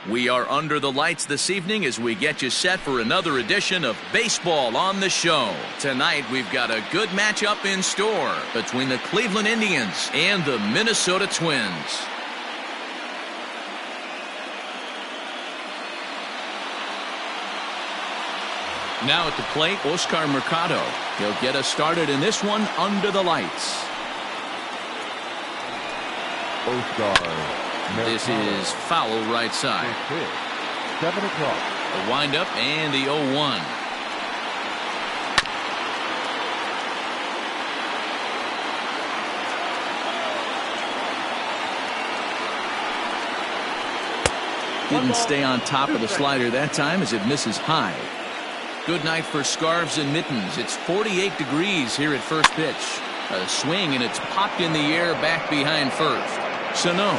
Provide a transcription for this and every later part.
We are under the lights this evening as we get you set for another edition of Baseball on the Show. Tonight, we've got a good matchup in store between the Cleveland Indians and the Minnesota Twins. Now at the plate, Oscar Mercado. He'll get us started in this one under the lights. Oscar. This is foul right side. 7 o'clock. The windup and the 0-1. Didn't stay on top of the slider that time as it misses high. Good night for scarves and mittens. It's 48 degrees here at first pitch. A swing and it's popped in the air back behind first. Sano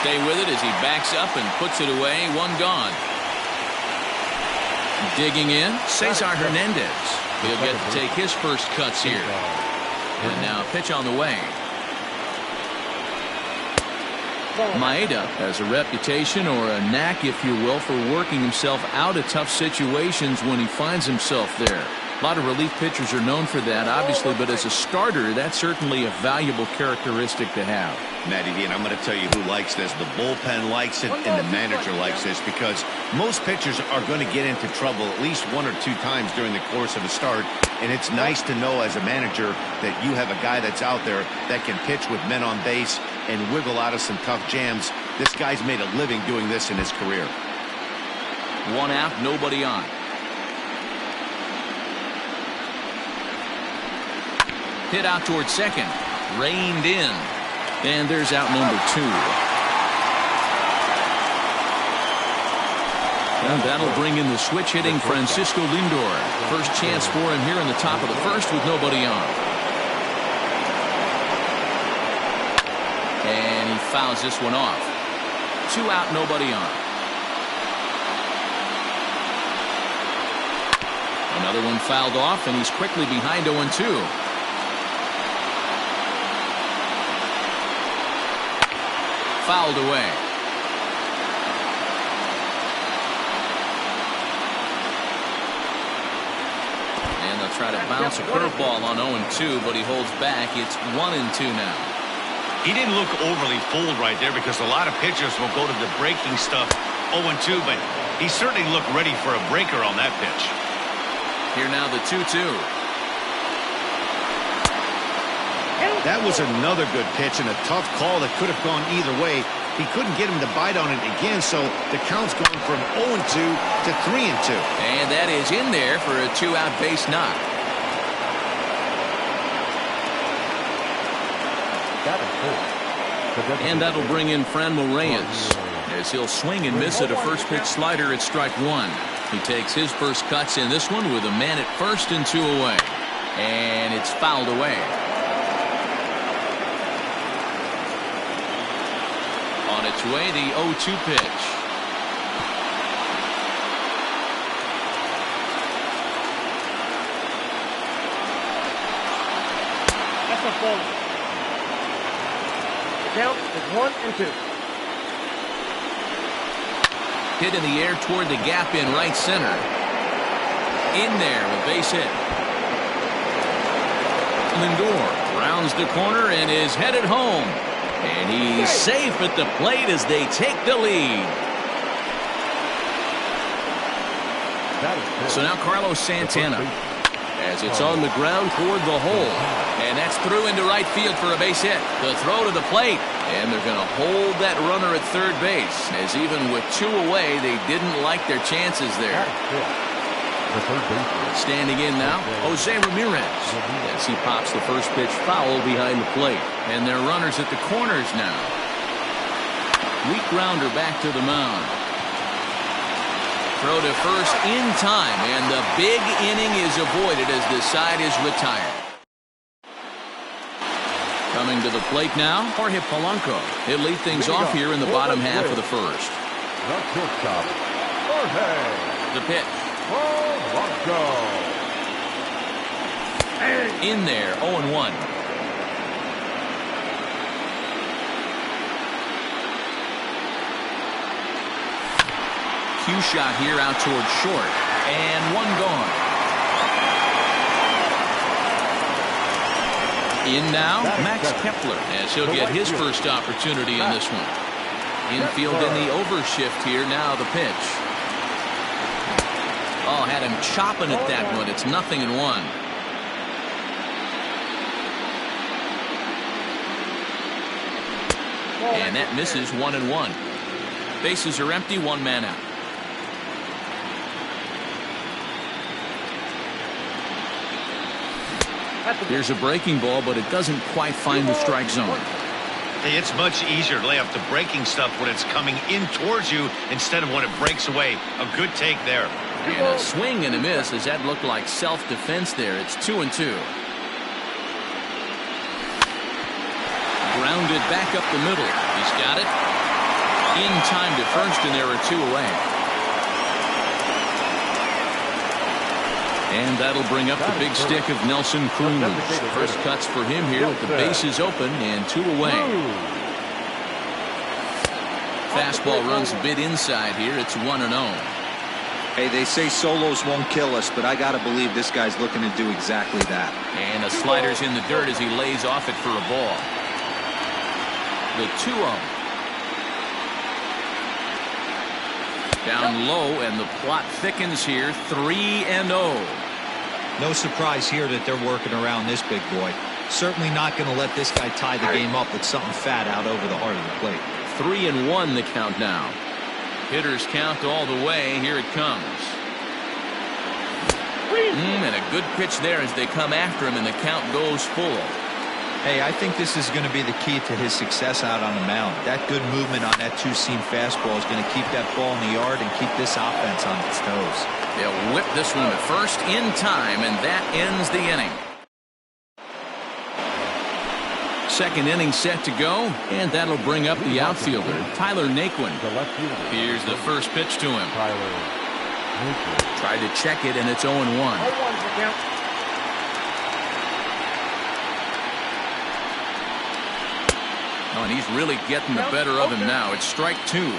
stay with it as he backs up and puts it away. One gone. Digging in, Cesar Hernandez. He'll get to take his first cuts here. And now pitch on the way. Maeda has a reputation, or a knack if you will, for working himself out of tough situations when he finds himself there. A lot of relief pitchers are known for that, obviously, but as a starter, that's certainly a valuable characteristic to have. Matty D, and I'm going to tell you who likes this. The bullpen likes it, and the manager likes this, because most pitchers are going to get into trouble at least 1 or 2 times during the course of a start, and it's nice to know as a manager that you have a guy that's out there that can pitch with men on base and wiggle out of some tough jams. This guy's made a living doing this in his career. 1 out, nobody on. Hit out towards second. Reined in. And there's out number 2. And that'll bring in the switch hitting Francisco Lindor. First chance for him here in the top of the first with nobody on. And he fouls this one off. 2 out, nobody on. Another one fouled off, and he's quickly behind 0-2. Fouled away. And they'll try to bounce a curveball on 0-2, but he holds back. It's 1-2 now. He didn't look overly fooled right there, because a lot of pitchers will go to the breaking stuff 0-2, but he certainly looked ready for a breaker on that pitch. Here now the 2-2. That was another good pitch and a tough call that could have gone either way. He couldn't get him to bite on it again, so the count's gone from 0-2 to 3-2. And that is in there for a 2-out base knock. And that'll bring in Franmil Reyes, as he'll swing and miss at a first pitch slider at strike 1. He takes his first cuts in this one with a man at first and 2 away. And it's fouled away. On its way, the 0-2 pitch. That's a ball. The count is 1-2. Hit in the air toward the gap in right center. In there, a base hit. Lindor rounds the corner and is headed home. And he's safe at the plate as they take the lead. So now Carlos Santana, as it's on the ground toward the hole. And that's through into right field for a base hit. The throw to the plate. And they're going to hold that runner at third base, as even with 2 away, they didn't like their chances there. Standing in now, Jose Ramirez, as he pops the first pitch foul behind the plate. And their runners at the corners now. Weak grounder back to the mound. Throw to first in time, and the big inning is avoided as the side is retired. Coming to the plate now, Jorge Polanco. He'll lead things off here in the bottom half of the first. The pitch. In there, 0-1. cue shot here out towards short. And one gone. In now, Max Kepler, as he'll get his first opportunity in this one. Infield in the overshift here. Now the pitch. Oh, had him chopping at that one. It's 0-1. And that misses 1-1. Bases are empty, one man out. Here's a breaking ball, but it doesn't quite find the strike zone. Hey, it's much easier to lay off the breaking stuff when it's coming in towards you instead of when it breaks away. A good take there. And a swing and a miss, as that looked like self-defense there. It's 2-2. Grounded back up the middle. He's got it. In time to first, and there are two away. And that'll bring up the big stick of Nelson Cruz. First cuts for him here with the bases open and two away. Fastball runs a bit inside here. It's 1-0. Hey, they say solos won't kill us, but I got to believe this guy's looking to do exactly that. And a slider's in the dirt as he lays off it for a ball. The 2-0. Down low, and the plot thickens here. 3-0. No surprise here that they're working around this big boy. Certainly not going to let this guy tie the game up with something fat out over the heart of the plate. 3-1 the count now. Hitters count all the way. Here it comes. And a good pitch there as they come after him, and the count goes full. Hey, I think this is going to be the key to his success out on the mound. That good movement on that two-seam fastball is going to keep that ball in the yard and keep this offense on its toes. They'll whip this one to first in time, and that ends the inning. Second inning set to go, and that'll bring up the outfielder, Tyler Naquin. Here's the first pitch to him. Tried to check it, and it's 0-1. Oh, and he's really getting the better of him now. It's strike two.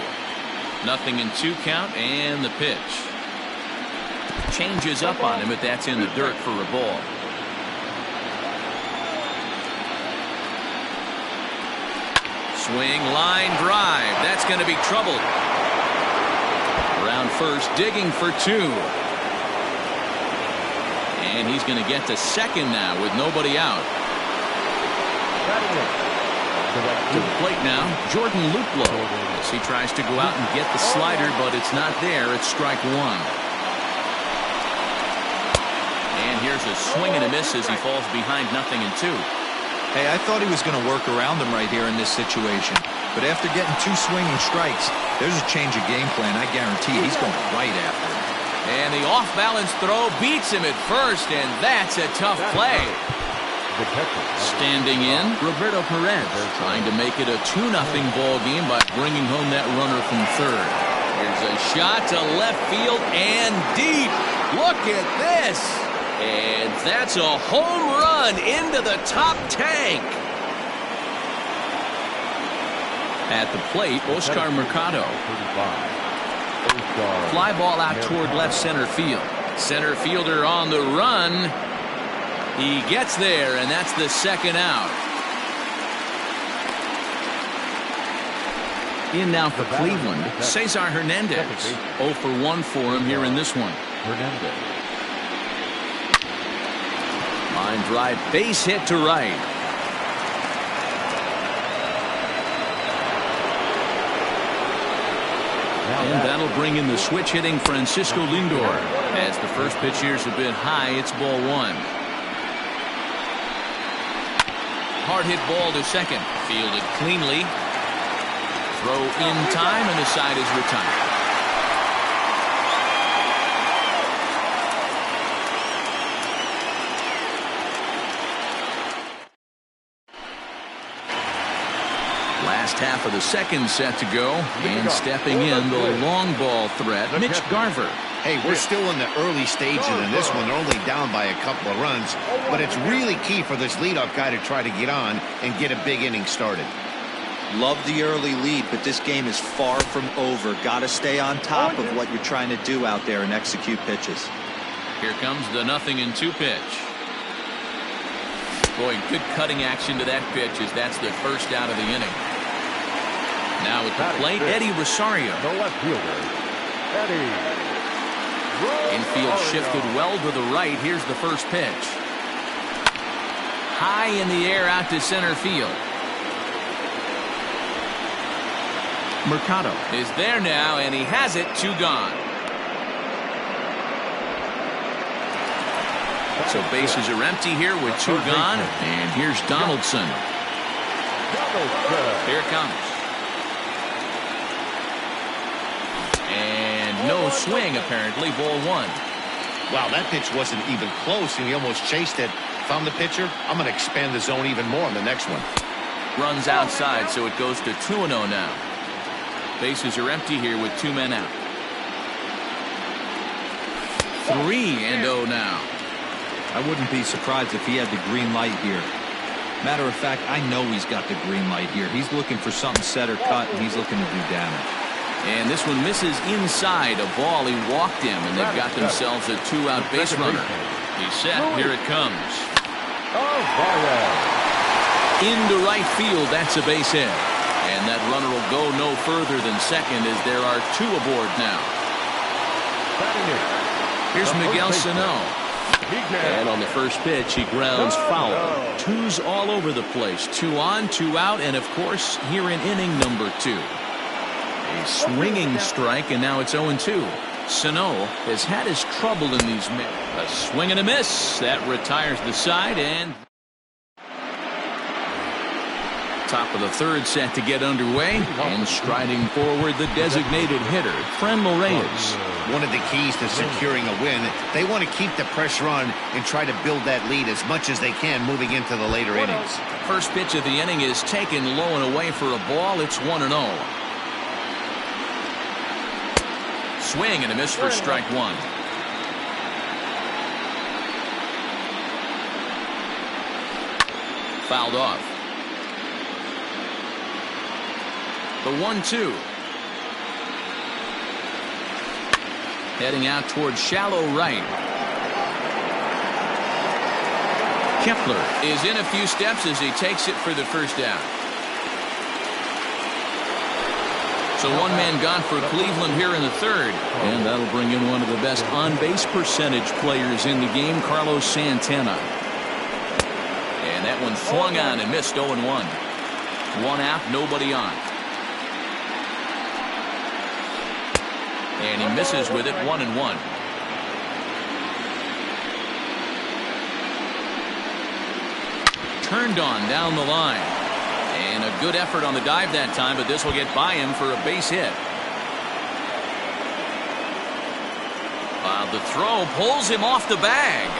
0-2 count, and the pitch. Changes up on him, but that's in the dirt for a ball. Swing, line drive. That's going to be trouble. Around first, digging for two. And he's going to get to second now with nobody out. To the plate now, Jordan Luplow, as he tries to go out and get the slider, but it's not there. It's strike one. And here's a swing and a miss as he falls behind 0-2. Hey, I thought he was going to work around him right here in this situation. But after getting two swinging strikes, there's a change of game plan. I guarantee he's going right after him. And the off-balance throw beats him at first, and that's a tough play. Standing in, Roberto Perez, trying to make it a 2-0 ball game by bringing home that runner from third. Here's a shot to left field and deep. Look at this. And that's a home run into the top tank. At the plate, Oscar Mercado. Fly ball out toward left center field. Center fielder on the run. He gets there, and that's the second out. In now for Cleveland, Cesar Hernandez. 0 for 1 for him here in this one. Line drive, base hit to right. And that'll bring in the switch hitting Francisco Lindor. As the first pitch here's a bit high, it's ball one. Hard hit ball to second. Fielded cleanly. Throw in time, and the side is retired. Last half of the second set to go, and stepping in the long ball threat, Mitch Garver. Hey, we're still in the early stages in this one. They're only down by a couple of runs, but it's really key for this leadoff guy to try to get on and get a big inning started. Love the early lead, but this game is far from over. Got to stay on top of what you're trying to do out there and execute pitches. Here comes the 0-2 pitch. Boy, good cutting action to that pitch as that's the first out of the inning. Now at the plate, Eddie Rosario. The left fielder, Eddie. Infield shifted well to the right. Here's the first pitch. High in the air out to center field. Mercado is there now, and he has it. 2 gone. So bases are empty here with 2 gone. And here's Donaldson. Here it comes. And no swing, apparently. Ball 1. Wow, that pitch wasn't even close, and he almost chased it. If I'm the pitcher, I'm going to expand the zone even more on the next one. Runs outside, so it goes to 2-0 now. Bases are empty here with 2 men out. 3-0 now. I wouldn't be surprised if he had the green light here. Matter of fact, I know he's got the green light here. He's looking for something set or cut, and he's looking to do damage. And this one misses inside a ball. He walked him, and they've got themselves a 2-out base runner. He's set. Here it comes. Into right field. That's a base hit. And that runner will go no further than second as there are 2 aboard now. Here's Miguel Sano. And on the first pitch, he grounds foul. 2's all over the place. 2 on, 2 out, and of course, here in inning number 2. A swinging strike, and now it's 0-2. Sano has had his trouble in these minutes. A swing and a miss. That retires the side, and top of the 3rd set to get underway, and striding forward the designated hitter, Franmil Reyes. One of the keys to securing a win, they want to keep the pressure on and try to build that lead as much as they can moving into the later innings. First pitch of the inning is taken low and away for a ball. It's 1-0. Swing and a miss for strike 1. Fouled off. The 1-2. Heading out towards shallow right. Kepler is in a few steps as he takes it for the first down. So 1 man gone for Cleveland here in the 3rd. And that'll bring in one of the best on-base percentage players in the game, Carlos Santana. And that one swung on and missed. 0-1. 1 out, nobody on. And he misses with it. 1-1. Turned on down the line. And a good effort on the dive that time, but this will get by him for a base hit. The throw pulls him off the bag.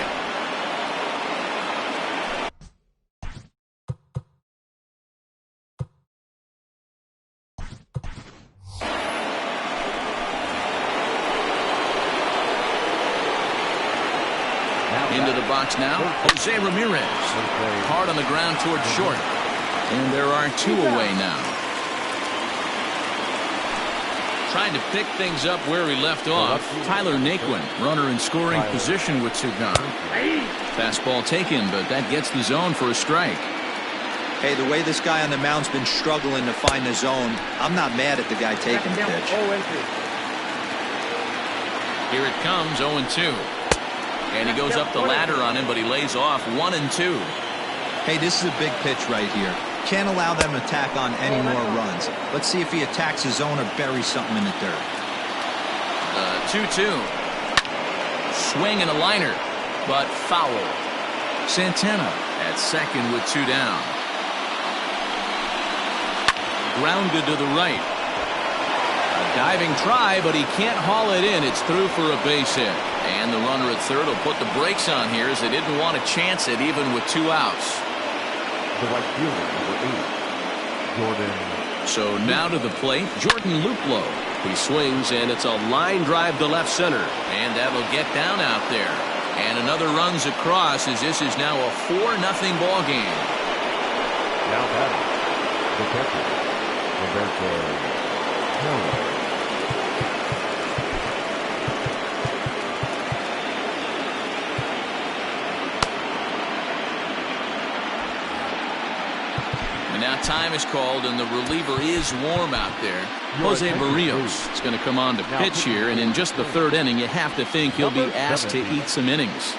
Into the box now, Jose Ramirez. Hard on the ground towards short. And there are 2 away now. Trying to pick things up where he left off. Tyler Naquin, runner in scoring position with 2 gone. Fastball taken, but that gets the zone for a strike. Hey, the way this guy on the mound's been struggling to find the zone, I'm not mad at the guy taking the pitch. Here it comes, 0-2. And he goes up the ladder on him, but he lays off. 1-2. Hey, this is a big pitch right here. Can't allow them to tack on any more runs. Let's see if he attacks his zone or buries something in the dirt. 2-2. Swing and a liner, but foul. Santana at second with 2 down. Grounded to the right. A diving try, but he can't haul it in. It's through for a base hit. And the runner at third will put the brakes on here as they didn't want to chance it even with 2 outs. The right fielder, number 8, Jordan. So now to the plate, Jordan Luplow. He swings, and it's a line drive to left center. And that'll get down out there. And another runs across as this is now a 4-0 ball game. Now batting, the catcher, And now time is called, and the reliever is warm out there. Jose Barrios is going to come on to pitch here, and in just the third inning, you have to think he'll be asked to eat some innings.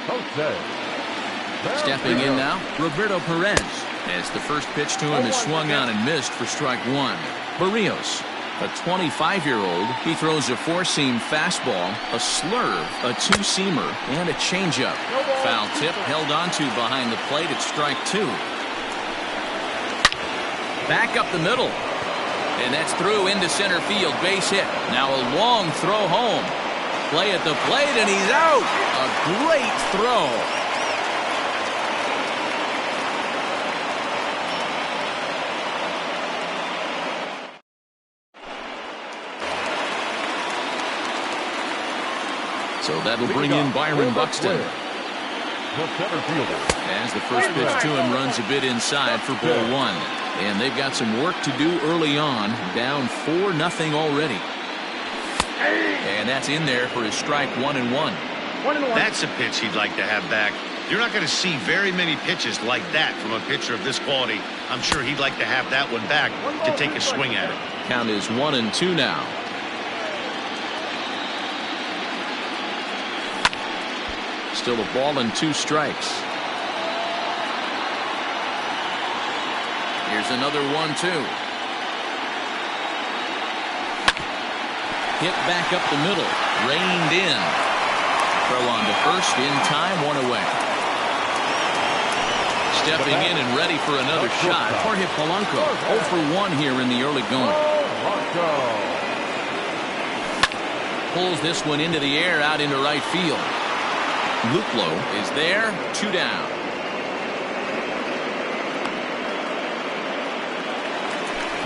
Stepping in now, Roberto Perez, as the first pitch to him is swung on and missed for strike one. Barrios, a 25-year-old, he throws a four-seam fastball, a slurve, a two-seamer, and a changeup. Foul tip held onto behind the plate at strike two. Back up the middle. And that's through into center field. Base hit. Now a long throw home. Play at the plate, and he's out. A great throw. So that'll bring in Byron Buxton. As the first pitch to him runs a bit inside for ball one. And they've got some work to do early on. Down 4-0 already. And that's in there for his strike 1-1. That's a pitch he'd like to have back. You're not going to see very many pitches like that from a pitcher of this quality. I'm sure he'd like to have that one back to take a swing at it. Count is 1-2 now. Still a ball and 2 strikes. Here's another 1-2. Hit back up the middle. Reined in. Throw on to first in time, 1 away. Stepping in and ready for another shot. Jorge Polanco, 0 for 1 here in the early going. Pulls this one into the air out into right field. Luplow is there, 2 down.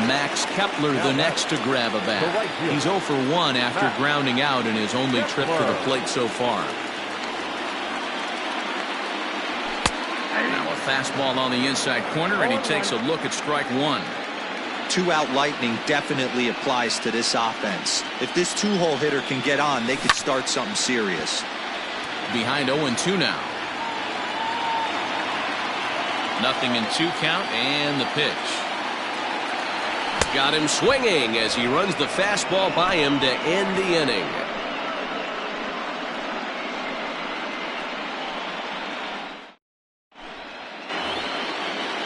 Max Kepler the next to grab a bat. He's 0 for 1 after grounding out in his only trip to the plate so far. Now a fastball on the inside corner, and he takes a look at strike 1. 2-out lightning definitely applies to this offense. If this 2-hole hitter can get on, they could start something serious. Behind 0-2 now. 0-2 count, and the pitch. Got him swinging as he runs the fastball by him to end the inning.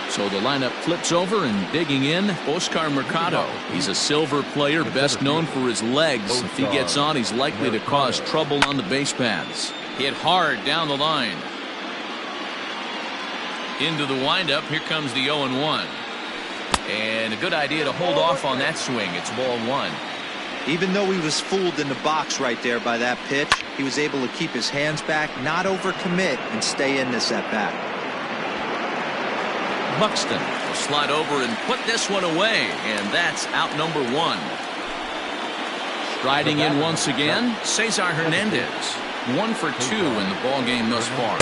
So the lineup flips over, and digging in, Oscar Mercado. He's a silver player, best known for his legs. If he gets on, he's likely to cause trouble on the base paths. Hit hard down the line. Into the windup. Here comes the 0-1. And a good idea to hold off on that swing. It's ball 1. Even though he was fooled in the box right there by that pitch, he was able to keep his hands back, not overcommit, and stay in this at bat. Buxton will slide over and put this one away, and that's out number 1. Striding in once again, Cesar Hernandez. 1 for 2 in the ball game thus far.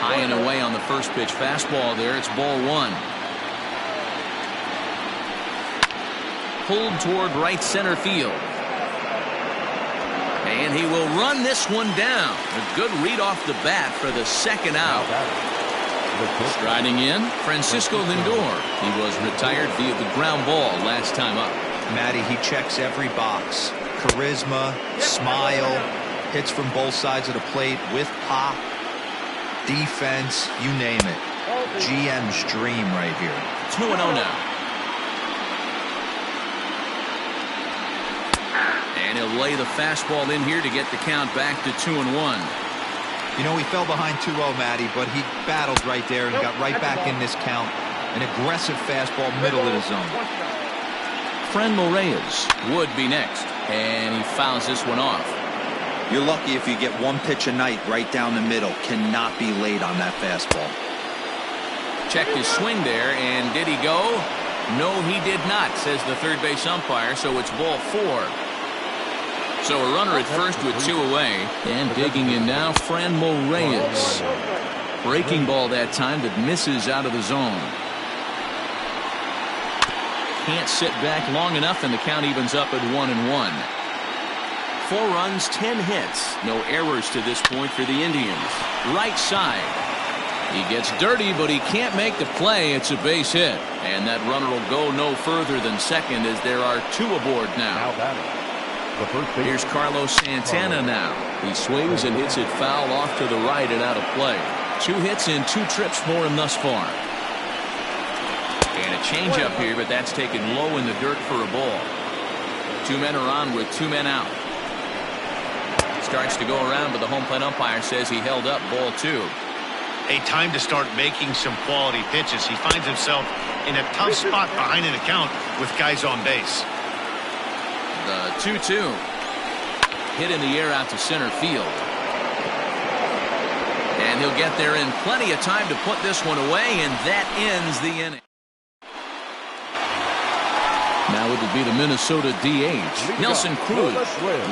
High and away on the first pitch fastball there. It's ball 1. Pulled toward right center field. And he will run this one down. A good read off the bat for the second out. Striding in, Francisco Lindor. He was retired via the ground ball last time up. Matty, he checks every box. Charisma, smile, hits from both sides of the plate with pop, defense, you name it. GM's dream right here. 2-0 now. And he'll lay the fastball in here to get the count back to 2-1. You know, he fell behind 2-0, Matty, but he battled right there and got right back in this count. An aggressive fastball middle of the zone. Franmil Reyes would be next, and he fouls this one off. You're lucky if you get one pitch a night right down the middle. Cannot be late on that fastball. Checked his swing there, and did he go? No, he did not, says the third base umpire, so it's ball 4. So a runner at first with 2 away. And digging in now, Franmil Reyes. Breaking ball that time that misses out of the zone. can't sit back long enough, and the count evens up at 1-1. 4 runs, 10 hits. No errors to this point for the Indians. Right side. He gets dirty, but he can't make the play. It's a base hit. And that runner will go no further than second as there are 2 aboard now. Here's Carlos Santana now. He swings and hits it foul off to the right and out of play. 2 hits and 2 trips for him thus far. And a changeup here, but that's taken low in the dirt for a ball. 2 men are on with 2 men out. Starts to go around, but the home plate umpire says he held up ball 2. A time to start making some quality pitches. He finds himself in a tough spot behind an account with guys on base. The 2-2. Hit in the air out to center field. And he'll get there in plenty of time to put this one away, and that ends the inning. Now it'll be the Minnesota DH, Nelson Cruz.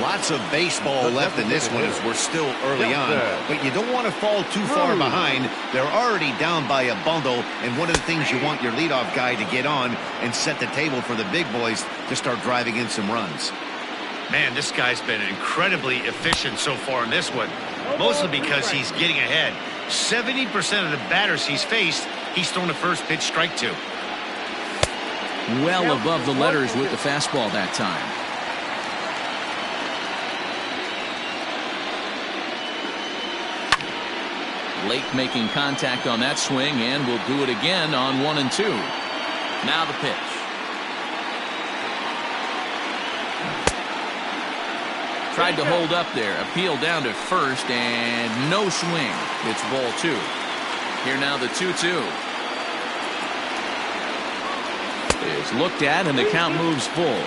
Lots of baseball left in this one as we're still early on, but you don't want to fall too far behind. They're already down by a bundle, and one of the things you want your leadoff guy to get on and set the table for the big boys to start driving in some runs. Man, this guy's been incredibly efficient so far in this one, mostly because he's getting ahead. 70% of the batters he's faced, he's thrown a first pitch strike to. Well above the letters with the fastball that time. Lake making contact on that swing, and will do it again on 1 and 2. Now the pitch. Tried to hold up there. Appeal down to first, and no swing. It's ball 2. Here now the 2-2. Is looked at, and the count moves full.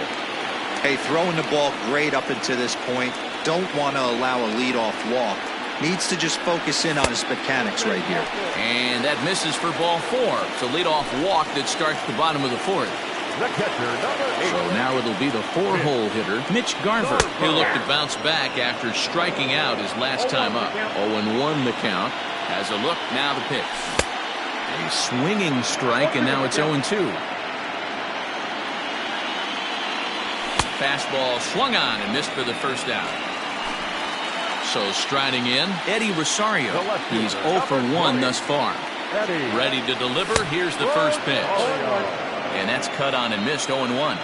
Hey, throwing the ball great up into this point. Don't want to allow a leadoff walk. Needs to just focus in on his mechanics right here. And that misses for ball 4. It's a leadoff walk that starts the bottom of the 4th. So now it'll be the 4-hole hitter, Mitch Garver. He'll look to bounce back after striking out his last time up. 0-1 the count. Has a look, now the pitch. A swinging strike, and now it's 0-2. Fastball swung on and missed for the first out. So striding in, Eddie Rosario. He's 0 for 1 thus far. Ready to deliver. Here's the first pitch. And that's cut on and missed. 0-1.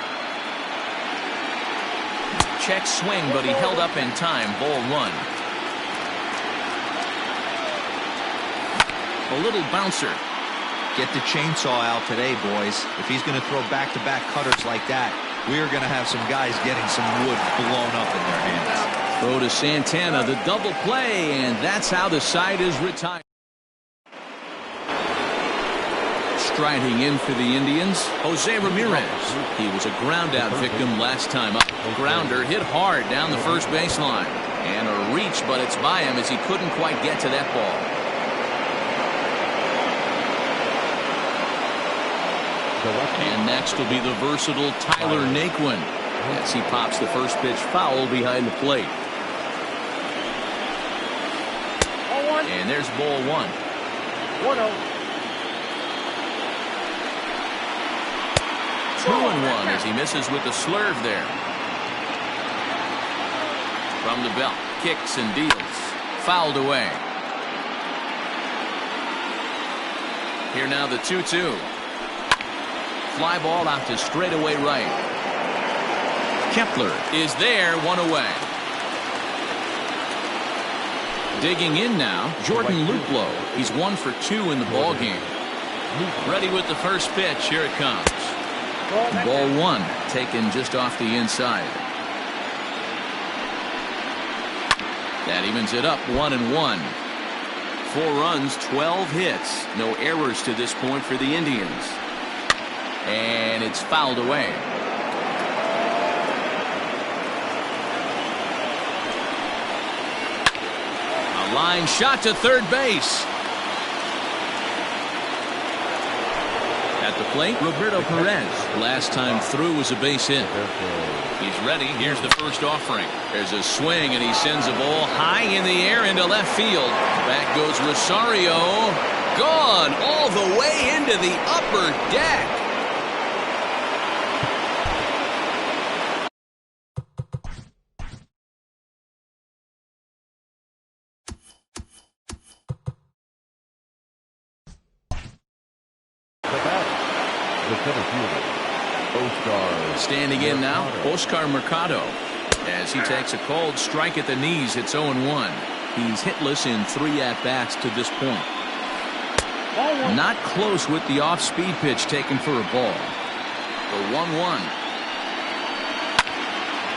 Check swing, but he held up in time. Ball 1. A little bouncer. Get the chainsaw out today, boys. If he's going to throw back-to-back cutters like that, we're going to have some guys getting some wood blown up in their hands. Throw to Santana, the double play, and that's how the side is retired. Striding in for the Indians, Jose Ramirez. He was a ground-out victim last time up. Grounder hit hard down the first baseline. And a reach, but it's by him as he couldn't quite get to that ball. And next will be the versatile Tyler Naquin as he pops the first pitch foul behind the plate. And there's ball 1. 1-0. 2-1 as he misses with the slurve there. From the belt, kicks and deals. Fouled away. Here now the 2-2. Fly ball out to straightaway right. Kepler is there, 1 away. Digging in now, Jordan Luplow. He's 1 for 2 in the ball game. Ready with the first pitch. Here it comes. Ball 1, taken just off the inside. That evens it up, 1-1. 4 runs, 12 hits. No errors to this point for the Indians. And it's fouled away. A line shot to third base. At the plate, Roberto Perez. Last time through was a base hit. He's ready. Here's the first offering. There's a swing, and he sends a ball high in the air into left field. Back goes Rosario. Gone all the way into the upper deck. Standing in now, Oscar Mercado. As he takes a cold strike at the knees, it's 0-1. He's hitless in 3 at-bats to this point. Not close with the off-speed pitch taken for a ball. The 1-1.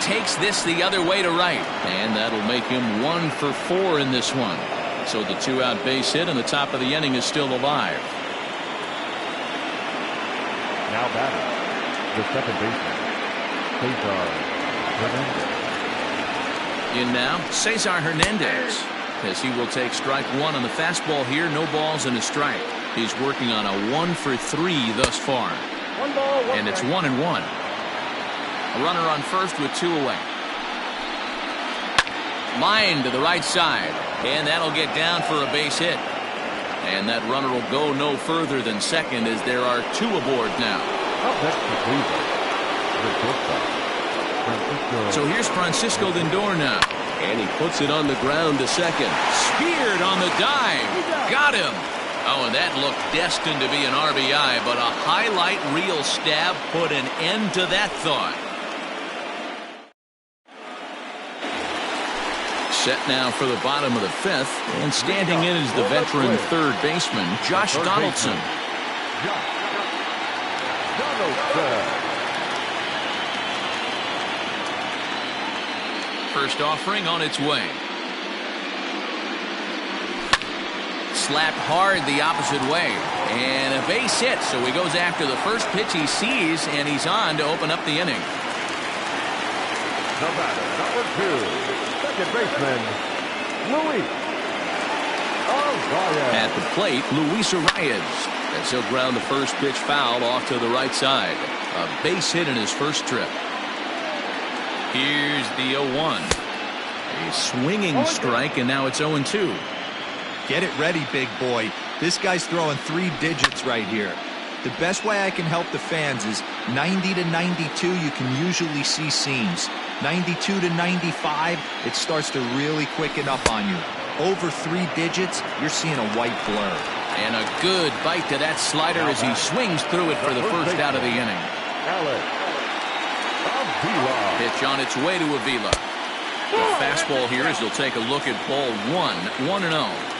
Takes this the other way to right, and that'll make him 1 for 4 in this one. So the 2-out base hit and the top of the inning is still alive. Now batting, the second baseman, Cesar Hernandez. In now, Cesar Hernandez, as he will take strike 1 on the fastball here. No balls and a strike. He's working on a 1 for 3 thus far. One ball, one And it's strike. 1-1. A runner on first with 2 away. Line to the right side, and that'll get down for a base hit. And that runner will go no further than second as there are 2 aboard now. Up next to Cleveland, the shortstop, Francisco. So here's Francisco Lindor now. And he puts it on the ground to second. Speared on the dive. Got him. Oh, and that looked destined to be an RBI, but a highlight reel stab put an end to that thought. Set now for the bottom of the 5th, and standing in is the veteran third baseman, Josh Donaldson. First offering on its way. Slapped hard the opposite way, and a base hit, so he goes after the first pitch he sees, and he's on to open up the inning. The batter, number 2. Second baseman, Luis Arias. At the plate, Luis Arias, as he'll ground the first pitch foul off to the right side. A base hit in his first trip. Here's the 0-1. A swinging strike, and now it's 0-2. Get it ready, big boy. This guy's throwing 3 digits right here. The best way I can help the fans is 90 to 92, you can usually see seams. 92 to 95, it starts to really quicken up on you. Over 3 digits, you're seeing a white blur. And a good bite to that slider as he swings through it for the first out of the inning. Alex Avila. Pitch on its way to Avila. The fastball here as he'll take a look at ball 1, 1-0.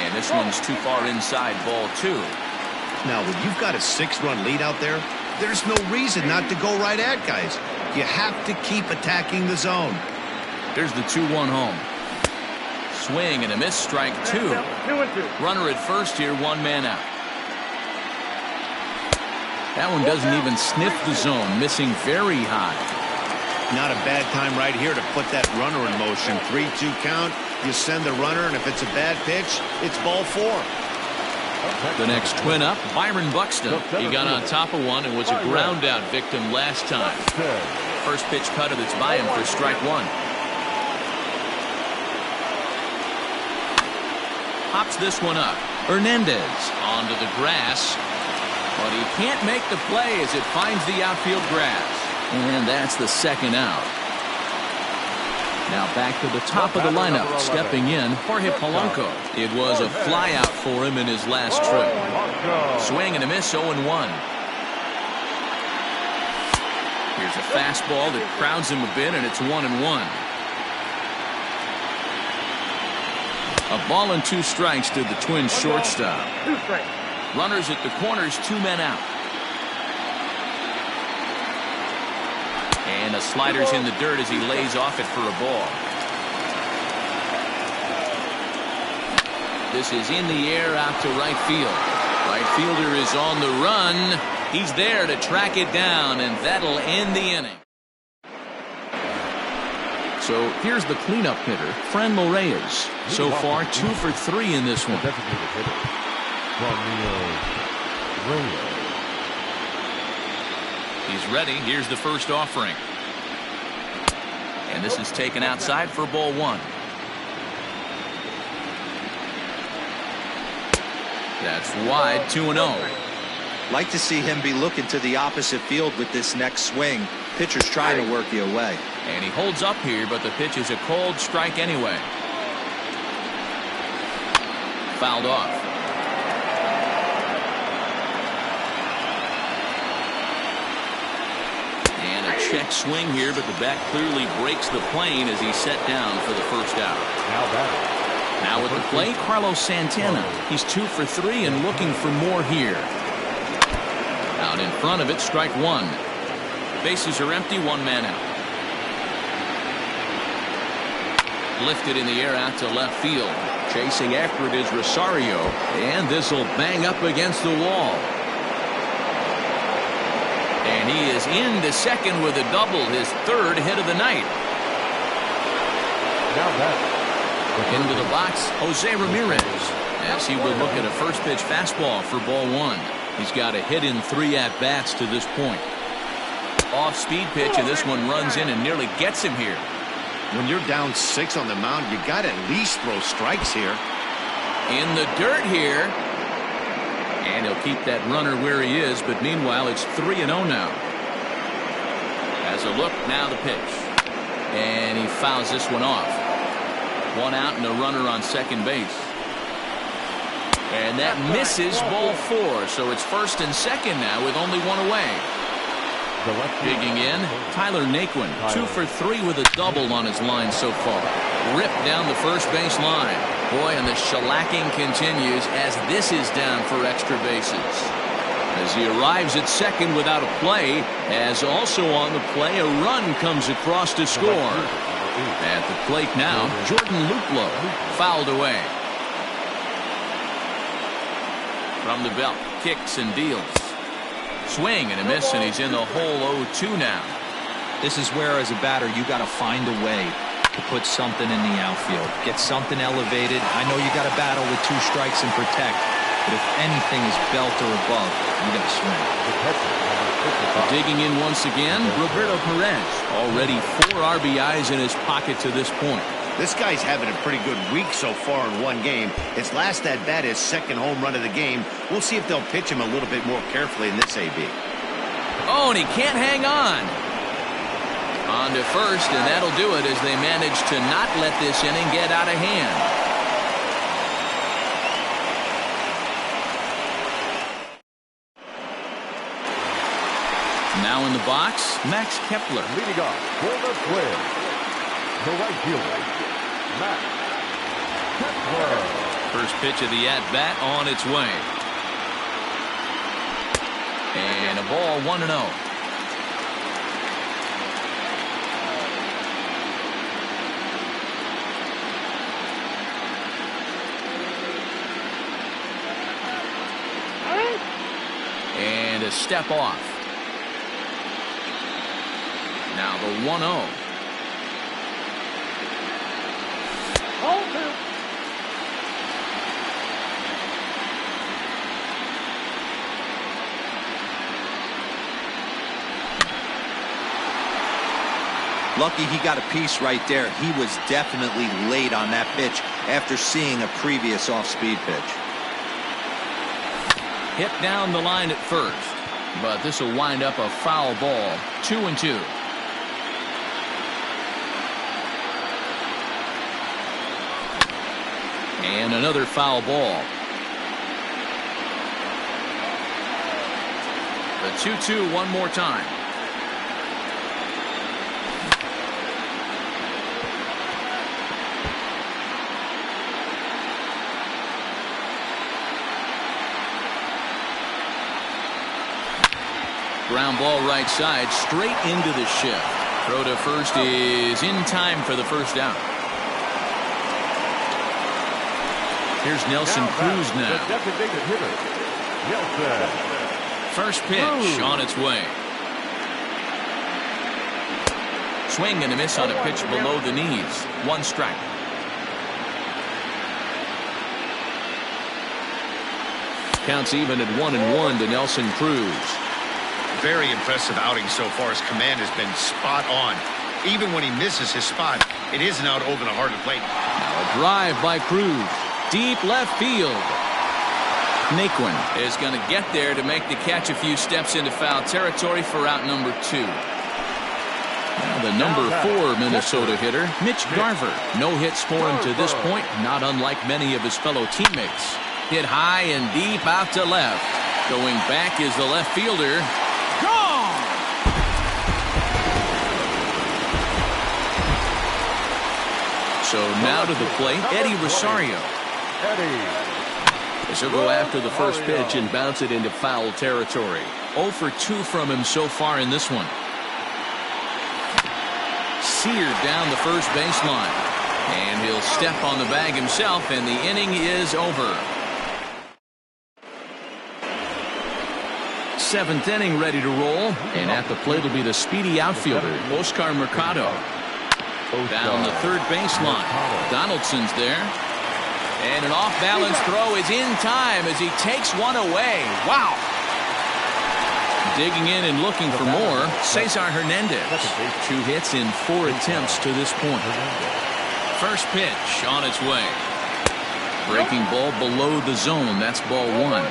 And this one's too far inside, ball 2. Now, when you've got a 6-run lead out there, there's no reason not to go right at guys. You have to keep attacking the zone. There's the 2-1 home. Swing and a miss, strike 2. 2-2. Runner at first here, 1 man out. That one doesn't even sniff the zone, missing very high. Not a bad time right here to put that runner in motion. 3-2 count. You send the runner, and if it's a bad pitch, it's ball 4. The next twin up, Byron Buxton. He got on top of one and was a ground out victim last time. First pitch cutter that's by him for strike 1. Pops this one up. Hernandez onto the grass, but he can't make the play as it finds the outfield grass. And that's the second out. Now back to the top of the lineup, stepping in, Jorge Polanco. It was a flyout for him in his last trip. Swing and a miss, 0-1. Here's a fastball that crowds him a bit, and it's 1-1. A ball and 2 strikes to the Twins shortstop. 2 strikes. Runners at the corners, 2 men out. And a slider's in the dirt as he lays off it for a ball. This is in the air out to right field. Right fielder is on the run. He's there to track it down, and that'll end the inning. So here's the cleanup hitter, Franmil Reyes. So far, 2 for 3 in this one. Designated hitter, Franmil Reyes. He's ready. Here's the first offering. And this is taken outside for ball 1. That's wide, 2-0. Like to see him be looking to the opposite field with this next swing. Pitcher's trying to work you away. And he holds up here, but the pitch is a cold strike anyway. fouled off. And a check swing here, but the bat clearly breaks the plane as he's set down for the first out. Now at the plate, Carlos Santana. He's 2 for 3 and looking for more here. Out in front of it, strike one. Bases are empty, 1 man out. Lifted in the air out to left field. Chasing after it is Rosario, and this will bang up against the wall. And he is into second with a double, his 3rd hit of the night. Now that. Into the box, Jose Ramirez, as he will look at a first pitch fastball for ball 1. He's got a hit in 3 at-bats to this point. Off-speed pitch, and this one runs in and nearly gets him here. When you're down 6 on the mound, you got to at least throw strikes here. In the dirt here. And he'll keep that runner where he is, but meanwhile, it's 3-0 now. As a look, now the pitch. And he fouls this one off. 1 out and a runner on second base. And that misses ball 4, so it's 1st and 2nd now with only 1 away. Digging in, Tyler Naquin, 2 for 3 with a double on his line so far. Ripped down the first base line. Boy, and the shellacking continues as this is down for extra bases. As he arrives at second without a play, as also on the play, a run comes across to score. At the plate now, Jordan Luplow, fouled away. From the belt, kicks and deals. Swing and a miss, and he's in the hole 0-2 now. This is where, as a batter, you got to find a way to put something in the outfield. Get something elevated. I know you got to battle with 2 strikes and protect, but if anything is belt or above, you got to swing. Digging in once again, Roberto Perez. Already 4 RBIs in his pocket to this point. This guy's having a pretty good week so far in 1 game. His last at bat is 2nd home run of the game. We'll see if they'll pitch him a little bit more carefully in this AB. Oh, and he can't hang on. On to first, and that'll do it as they manage to not let this inning get out of hand. Now in the box, Max Kepler. Leading off for the Twins, the right fielder, Max Kepler. First pitch of the at-bat on its way. And a ball 1-0. And a step off. Now the 1-0. Lucky he got a piece right there. He was definitely late on that pitch after seeing a previous off-speed pitch. Hit down the line at first, but this will wind up a foul ball. 2-2. And another foul ball. The 2-2 one more time. Ground ball right side, straight into the shift. Throw to first is in time for the first out. Here's Nelson Cruz now. The designated hitter, Nelson. First pitch on its way. Swing and a miss on a pitch below the knees. 1 strike. Counts even at 1-1 to Nelson Cruz. Very impressive outing so far. His command has been spot on. Even when he misses his spot, it isn't out over the heart of the plate. Now a drive by Cruz. Deep left field. Naquin is going to get there to make the catch a few steps into foul territory for out number 2. The number 4 Minnesota hitter, Mitch Garver. No hits for him to this point, not unlike many of his fellow teammates. Hit high and deep out to left. Going back is the left fielder. Gone! So now to the plate, Eddie Rosario. As he'll go after the first pitch and bounce it into foul territory. 0 for 2 from him so far in this one. Seared down the first baseline. And he'll step on the bag himself, and the inning is over. 7th inning ready to roll. And at the plate will be the speedy outfielder, Oscar Mercado. Down the third baseline. Donaldson's there. And an off-balance throw is in time as he takes one away. Wow. Digging in and looking for more, Cesar Hernandez. 2 hits in 4 attempts to this point. First pitch on its way. Breaking ball below the zone. That's ball 1.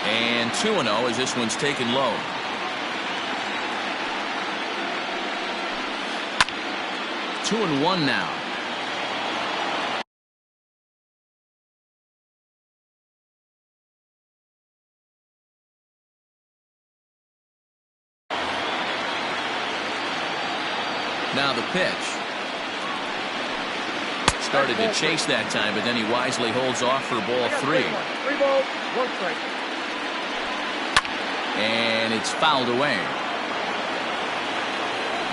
And 2-0 as this one's taken low. Two and 1 now. Now the pitch. Started to chase that time, but then he wisely holds off for ball 3. 3 balls, 1 strike. And it's fouled away.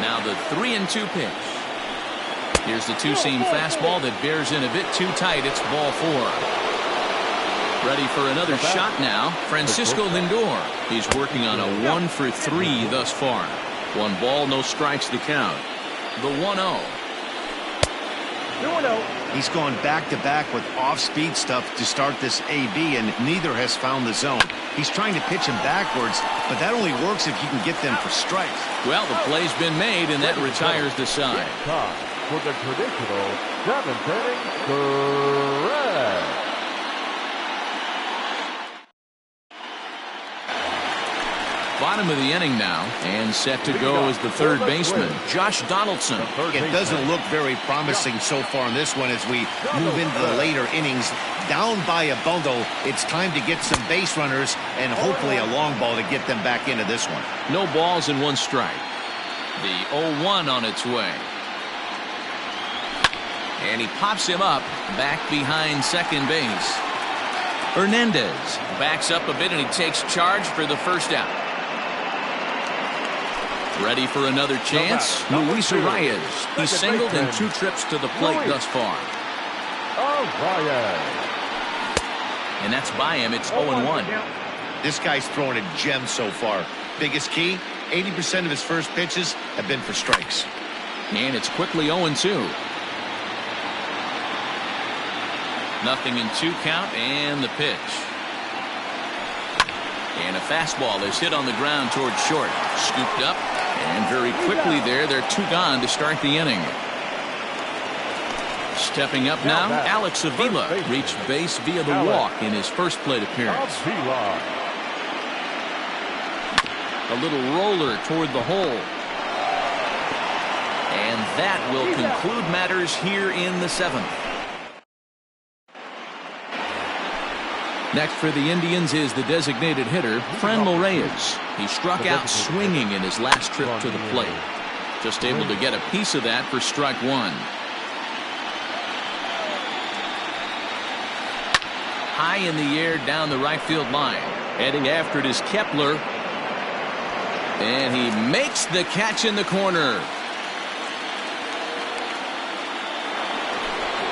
Now the 3-2 pitch. Here's the two-seam fastball that bears in a bit too tight. It's ball 4. Ready for another shot now. Francisco Lindor. He's working on a 1 for 3 thus far. 1 ball, no strikes to count. The 1-0. 2-0. He's gone back-to-back with off-speed stuff to start this AB, and neither has found the zone. He's trying to pitch him backwards, but that only works if you can get them for strikes. Well, the play's been made, and that retires the side. For the traditional 7th inning, correct. Bottom of the inning now, and set to go as the third baseman, Josh Donaldson. It doesn't look very promising so far in this one as we move into the later innings. Down by a bundle, it's time to get some base runners and hopefully a long ball to get them back into this one. No balls and 1 strike. The 0-1 on its way. And he pops him up back behind second base. Hernandez backs up a bit and he takes charge for the first out. Ready for another chance. Luis Arias. He's singled in 2 trips to the plate thus far. And that's by him. It's 0-1. This guy's throwing a gem so far. Biggest key, 80% of his first pitches have been for strikes. And it's quickly 0-2. Nothing in 2 count, and the pitch. And a fastball is hit on the ground towards short. Scooped up, and very quickly there, they're 2 gone to start the inning. Stepping up now, Alex Avila reached base via the walk in his first plate appearance. A little roller toward the hole. And that will conclude matters here in the 7th. Next for the Indians is the designated hitter, Franmil Reyes. He struck out swinging in his last trip to the plate. Just able to get a piece of that for strike 1. High in the air down the right field line. Heading after it is Kepler. And he makes the catch in the corner.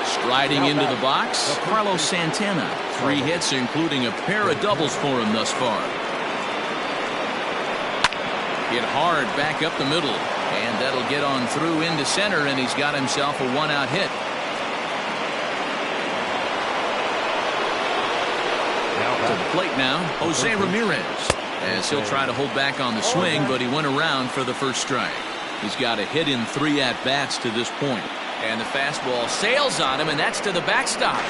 Striding into the box, Carlos Santana. 3 hits, including a pair of doubles for him thus far. Hit hard back up the middle. And that'll get on through into center, and he's got himself a 1-out hit. To the plate now, Jose Ramirez. As he'll try to hold back on the swing, but he went around for the first strike. He's got a hit in 3 at-bats to this point. And the fastball sails on him, and that's to the backstop.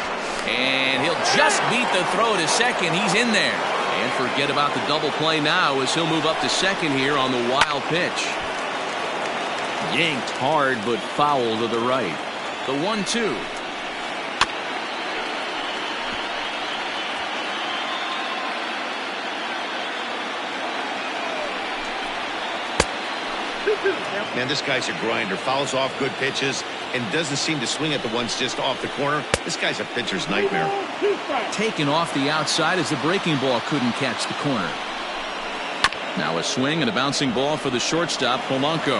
And he'll just beat the throw to second. He's in there. And forget about the double play now as he'll move up to second here on the wild pitch. Yanked hard, but foul to the right. The 1-2. Man, this guy's a grinder. Fouls off good pitches and doesn't seem to swing at the ones just off the corner. This guy's a pitcher's nightmare. Taken off the outside as the breaking ball couldn't catch the corner. Now a swing and a bouncing ball for the shortstop, Polanco.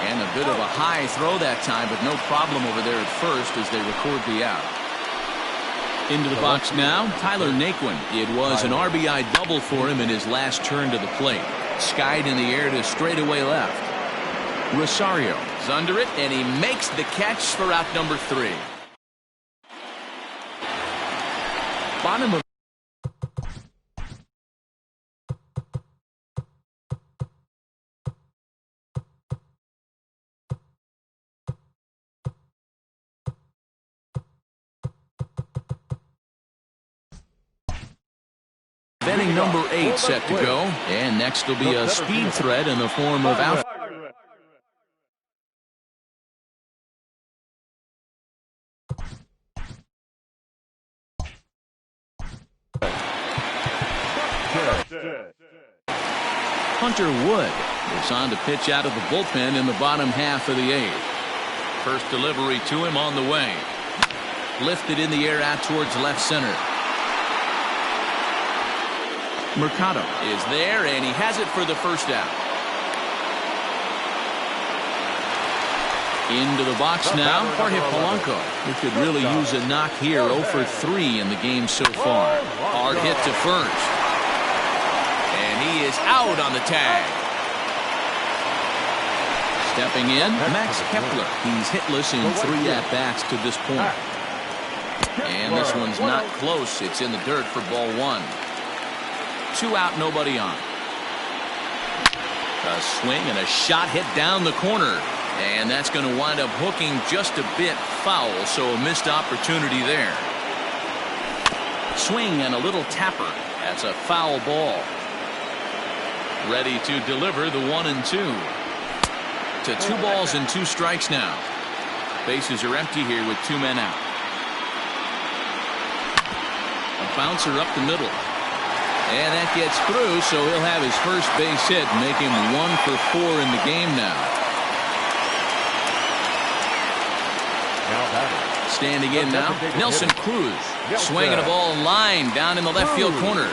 And a bit of a high throw that time, but no problem over there at first as they record the out. Into the box now, Tyler Naquin. It was an RBI double for him in his last turn to the plate. Skied in the air to straightaway left. Rosario is under it, and he makes the catch for out number 3. Bottom of inning number 8 set to go, and next will be a speed threat in the form of out. Hunter Wood is on to pitch out of the bullpen in the bottom half of the 8th. First delivery to him on the way. Lifted in the air out towards left center. Mercado is there, and he has it for the first out. Into the box now, Jorge Polanco. He could really use a knock here. 0 for 3 in the game so far. Hard hit to first. And he is out on the tag. Stepping in, Max Kepler. He's hitless in 3 at-bats to this point. And this one's not close. It's in the dirt for ball 1. 2 out, nobody on. A swing and a shot hit down the corner. And that's going to wind up hooking just a bit foul, so a missed opportunity there. Swing and a little tapper. That's a foul ball. Ready to deliver the 1-2. To 2 balls and 2 strikes now. Bases are empty here with 2 men out. A bouncer up the middle. And that gets through, so he'll have his first base hit, make him 1 for 4 in the game now. Standing in now, Nelson Cruz. Swinging a ball line down in the left field corner.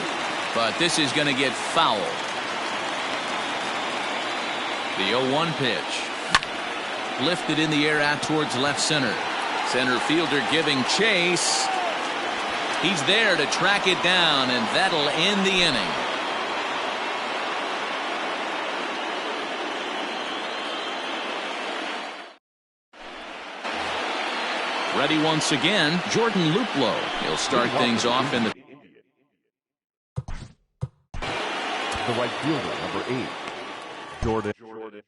But this is going to get fouled. The 0-1 pitch. Lifted in the air out towards left center. Center fielder giving chase. He's there to track it down, and that'll end the inning. Ready once again, Jordan Luplow. He'll start things off in the right fielder, number 8, Jordan Luplow.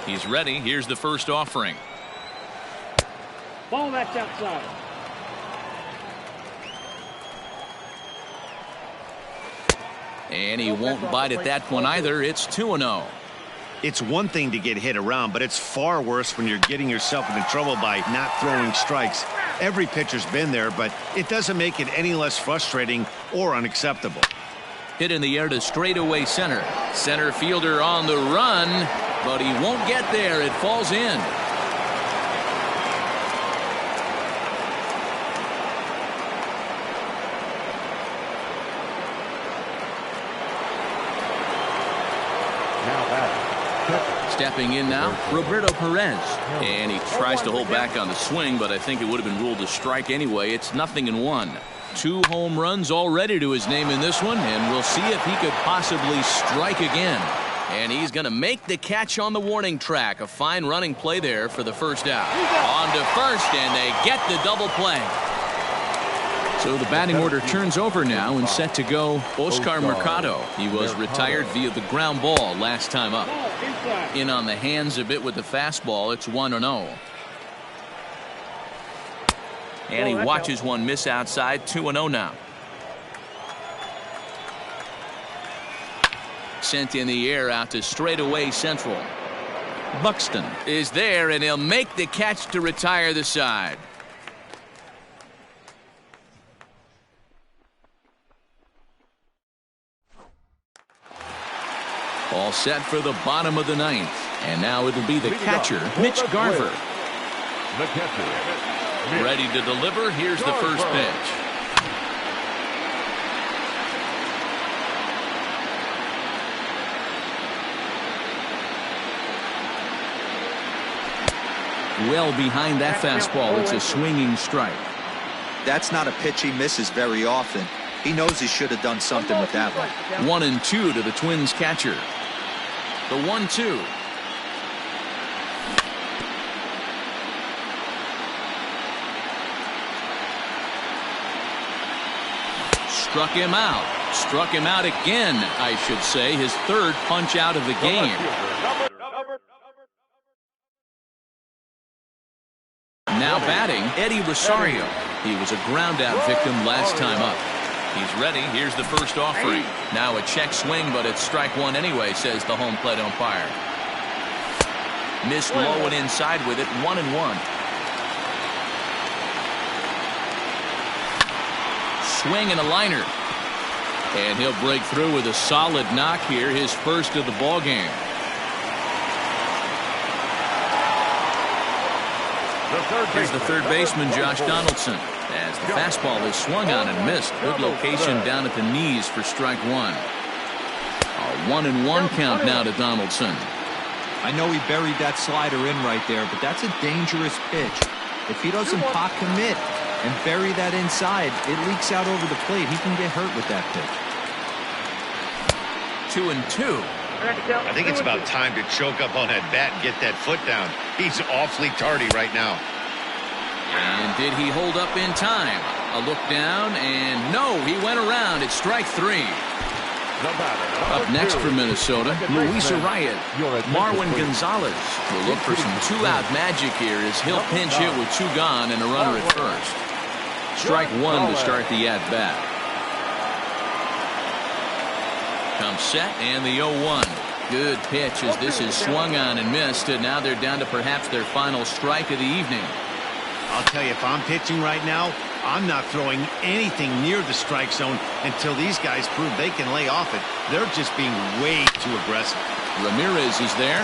He's ready. Here's the first offering. Ball that's outside. And he won't bite at that one either. It's 2-0. It's one thing to get hit around, but it's far worse when you're getting yourself into trouble by not throwing strikes. Every pitcher's been there, but it doesn't make it any less frustrating or unacceptable. Hit in the air to straightaway center. Center fielder on the run, but he won't get there. It falls in. Stepping in now, Roberto Perez. And he tries to hold back on the swing, but I think it would have been ruled a strike anyway. It's 0-1. 2 home runs already to his name in this one, and we'll see if he could possibly strike again. And he's going to make the catch on the warning track. A fine running play there for the first out. On to first, and they get the double play. So the batting order turns over now and set to go Oscar Mercado. He was retired via the ground ball last time up. In on the hands a bit with the fastball. It's 1-0. And he watches one miss outside. 2-0 now. Sent in the air out to straightaway central. Buxton is there, and he'll make the catch to retire the side. All set for the bottom of the ninth. And now it'll be the catcher, Mitch Garver. The catcher. Ready to deliver. Here's the first pitch. Well behind that fastball. It's a swinging strike. That's not a pitch he misses very often. He knows he should have done something with that one. 1-2 to the Twins catcher. The 1-2. Struck him out. Struck him out again, I should say. His third punch out of the game. Now batting, Eddie Rosario. He was a ground-out victim last time up. He's ready. Here's the first offering. Now a check swing, but it's strike one anyway, says the home plate umpire. Missed low and inside with it. 1-1. Swing and a liner. And he'll break through with a solid knock here, his first of the ball game. Here's the third baseman, Josh Donaldson, as the fastball is swung on and missed. Good location down at the knees for strike one. A 1-1 count now to Donaldson. I know he buried that slider in right there, but that's a dangerous pitch. If he doesn't pot commit and bury that inside, it leaks out over the plate. He can get hurt with that pitch. 2-2. I think it's about time to choke up on that bat and get that foot down. He's awfully tardy right now. And did he hold up in time? A look down, and no, he went around. It's strike three. Up next for Minnesota, Luis Arias. Marwin Gonzalez will look for some two-out magic here as he'll pinch hit with two gone and a runner at first. Strike one to start the at-bat. Comes set and the 0-1. Good pitch as this is swung on and missed, and now they're down to perhaps their final strike of the evening. I'll tell you, if I'm pitching right now, I'm not throwing anything near the strike zone until these guys prove they can lay off it. They're just being way too aggressive. Ramirez is there.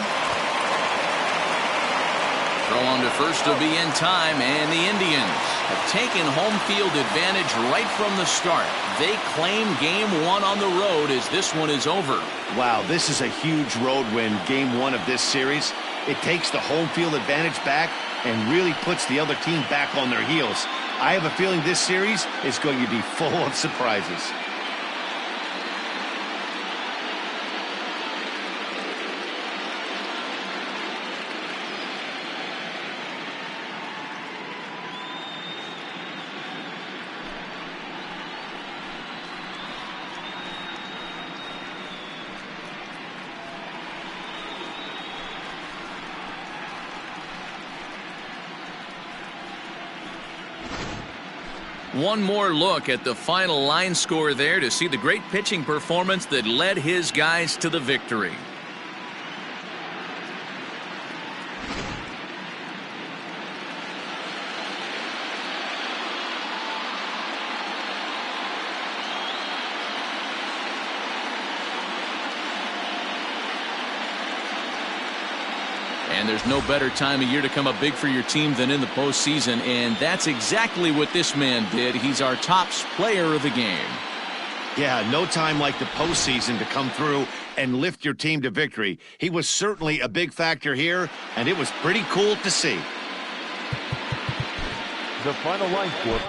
Throw on to first will be in time, and the Indians have taken home field advantage right from the start. They claim game one on the road as this one is over. Wow, this is a huge road win, game one of this series. It takes the home field advantage back and really puts the other team back on their heels. I have a feeling this series is going to be full of surprises. One more look at the final line score there to see the great pitching performance that led his guys to the victory. And there's no better time of year to come up big for your team than in the postseason, and that's exactly what this man did. He's our top player of the game. Yeah, no time like the postseason to come through and lift your team to victory. He was certainly a big factor here, and it was pretty cool to see. The final line score.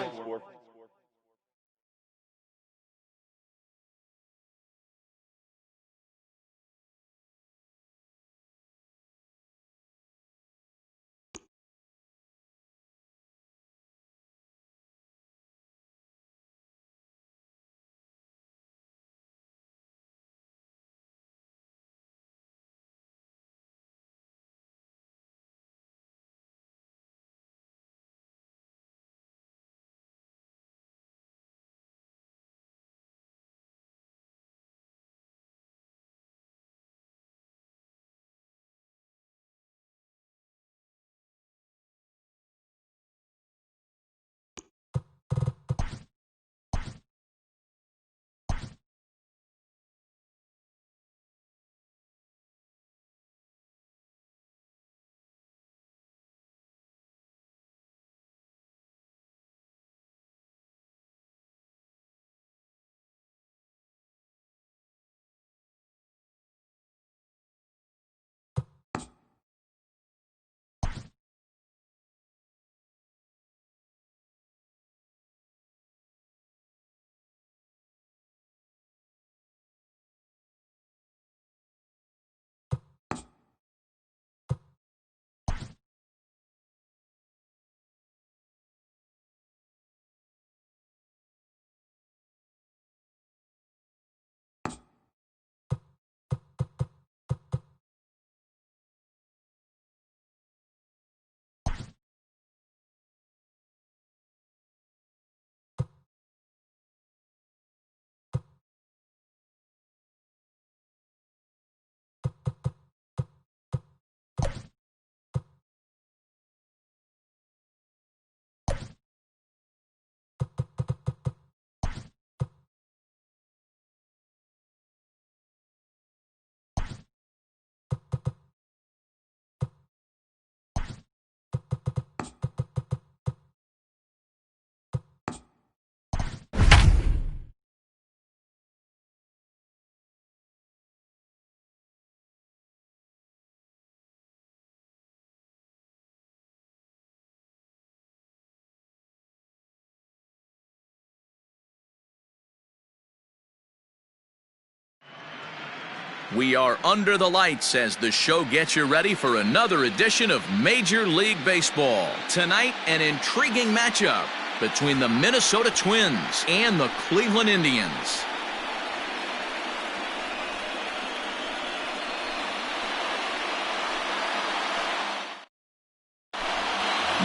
We are under the lights as the show gets you ready for another edition of Major League Baseball. Tonight, an intriguing matchup between the Minnesota Twins and the Cleveland Indians.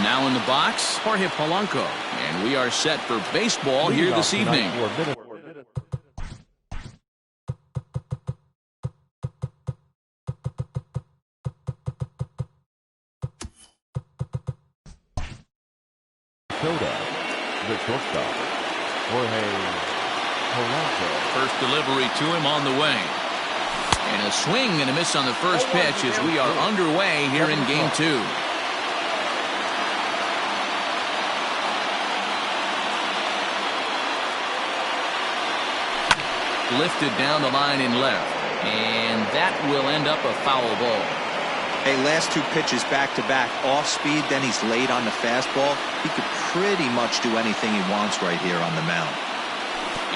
Now in the box, Jorge Polanco. And we are set for baseball here this evening. The shortstop, Jorge Polanco. First delivery to him on the way. And a swing and a miss on the first pitch as we are underway here in game 2. Lifted down the line in left. And that will end up a foul ball. Hey, last 2 pitches back-to-back, off speed, then he's late on the fastball. He could pretty much do anything he wants right here on the mound.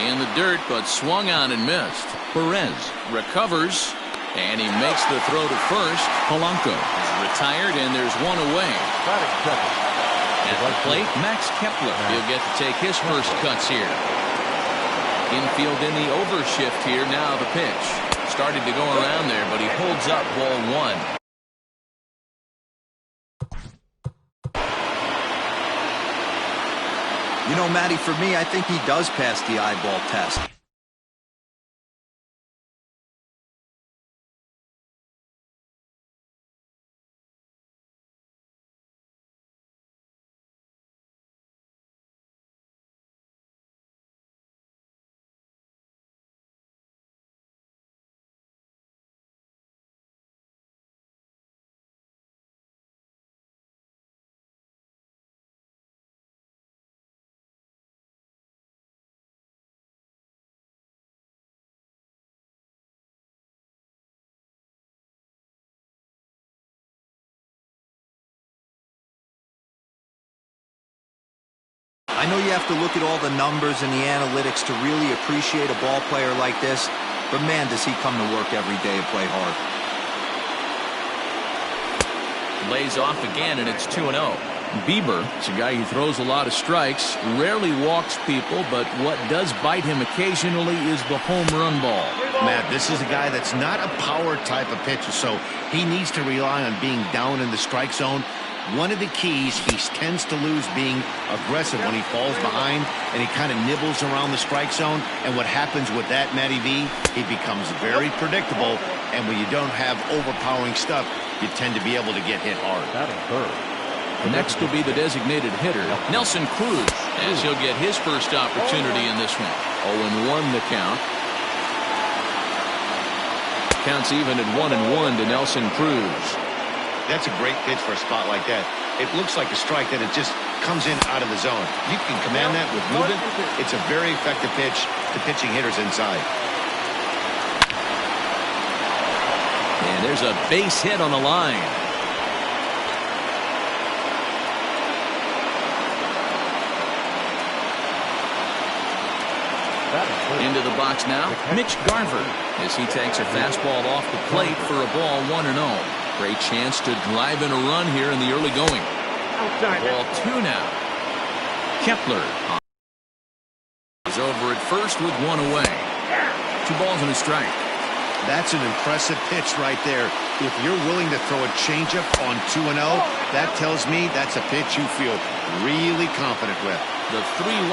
In the dirt, but swung on and missed. Perez recovers, and he makes the throw to first. Polanco is retired, and there's one away. At the plate, Max Kepler. He'll get to take his first cuts here. Infield in the overshift here. Now the pitch. Started to go around there, but he holds up ball 1. You know, Matty, for me, I think he does pass the eyeball test. I know you have to look at all the numbers and the analytics to really appreciate a ball player like this, but man, does he come to work every day and play hard. Lays off again, and it's 2-0. Bieber is a guy who throws a lot of strikes, rarely walks people, but what does bite him occasionally is the home run ball. Matt, this is a guy that's not a power type of pitcher, so he needs to rely on being down in the strike zone. One of the keys, he tends to lose being aggressive when he falls behind, and he kind of nibbles around the strike zone. And what happens with that, Matty V, he becomes very predictable, and when you don't have overpowering stuff, you tend to be able to get hit hard. Next will be the designated hitter, Nelson Cruz, as he'll get his first opportunity in this one. 0-1 the count. Counts even at 1-1 to Nelson Cruz. That's a great pitch for a spot like that. It looks like a strike that it just comes in out of the zone. You can command that with movement. It's a very effective pitch to pitching hitters inside. And there's a base hit on the line. Into the box now, Mitch Garver, as he takes a fastball off the plate for a ball 1-0. Great chance to drive in a run here in the early going. Ball 2 now. Kepler is over at first with 1 away. 2 balls and a strike. That's an impressive pitch right there. If you're willing to throw a changeup on 2-0, that tells me that's a pitch you feel really confident with. The 3-1.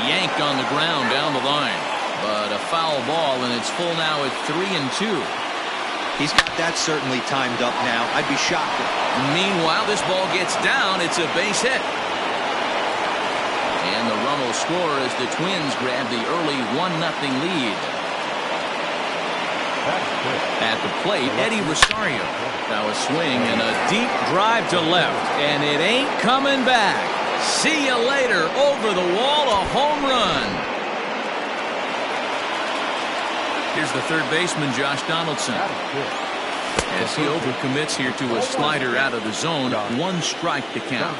Yanked on the ground down the line. But a foul ball, and it's full now at 3-2. He's got that certainly timed up now. I'd be shocked. Meanwhile, this ball gets down. It's a base hit. And the run will score as the Twins grab the early 1-0 lead. At the plate, Eddie Rosario. Now a swing and a deep drive to left. And it ain't coming back. See you later. Over the wall, a home run. Here's the third baseman, Josh Donaldson. As he overcommits here to a slider out of the zone, 1 strike to count.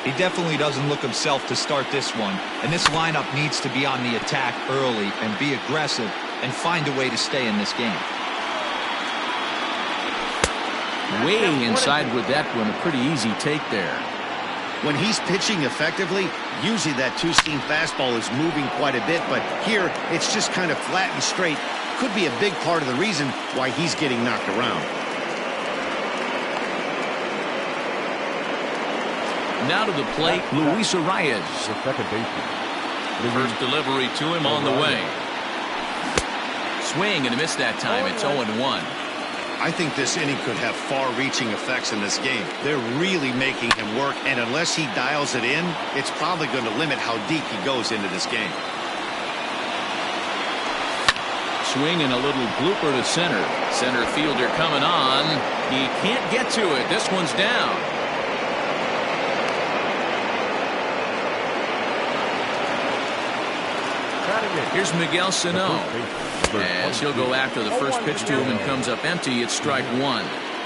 He definitely doesn't look himself to start this one, and this lineup needs to be on the attack early and be aggressive and find a way to stay in this game. Way inside with that one. A pretty easy take there. When he's pitching effectively, usually that two-seam fastball is moving quite a bit, but here it's just kind of flat and straight. Could be a big part of the reason why he's getting knocked around. Now to the plate, Luis Arias. The second baseman. First delivery to him on the way. Swing and a miss that time. It's 0-1. I think this inning could have far-reaching effects in this game. They're really making him work, and unless he dials it in, it's probably going to limit how deep he goes into this game. Swing and a little blooper to center. Center fielder coming on. He can't get to it. This one's down. Here's Miguel Sano. As he'll go after the first pitch to him and comes up empty, it's strike one.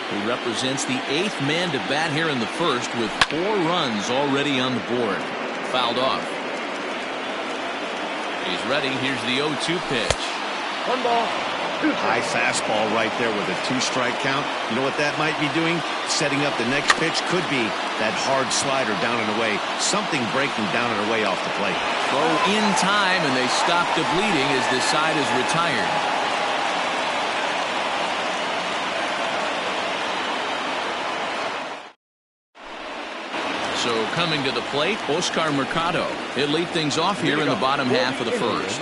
He represents the 8th man to bat here in the first with 4 runs already on the board. Fouled off. He's ready. Here's the 0-2 pitch. 1 ball. High fastball right there with a 2-strike count. You know what that might be doing? Setting up the next pitch could be that hard slider down and away. Something breaking down and away off the plate. Throw in time, and they stop the bleeding as the side is retired. So coming to the plate, Oscar Mercado. He'll lead things off here in the bottom half of the first.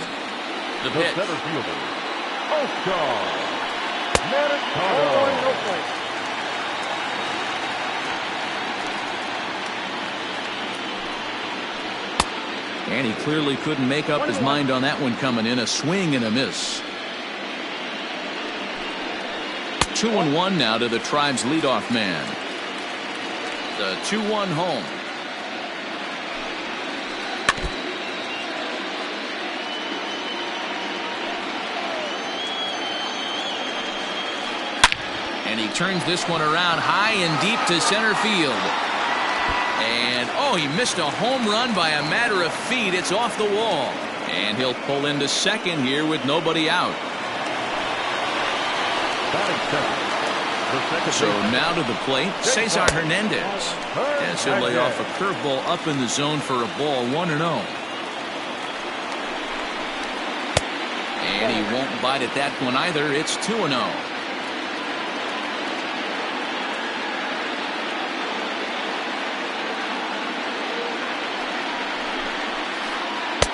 The The pitch. center fielder, Oscar Mercado. And he clearly couldn't make up his mind on that one coming in. A swing and a miss. 2-1 now to the Tribe's leadoff man. The 2-1 home. And he turns this one around high and deep to center field. And, oh, he missed a home run by a matter of feet. It's off the wall. And he'll pull into second here with nobody out. So now to the plate, Cesar Hernandez. As he'll lay off a curveball up in the zone for a ball, 1-0. And he won't bite at that one either. It's 2-0.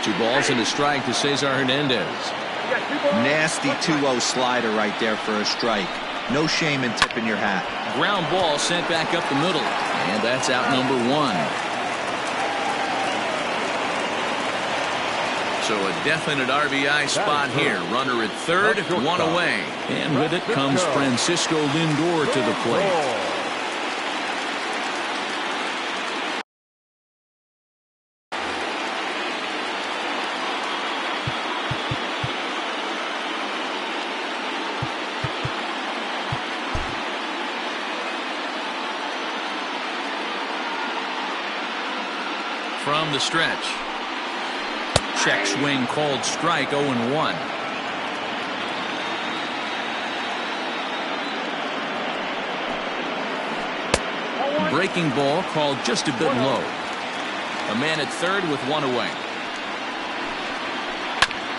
2 balls and a strike to Cesar Hernandez. Nasty 2-0 slider right there for a strike. No shame in tipping your hat. Ground ball sent back up the middle. And that's out number 1. So a definite RBI spot here. Runner at third, 1 away. And with it comes Francisco Lindor to the plate. From the stretch. Check swing called strike, 0-1. Breaking ball called just a bit low. A man at third with 1 away.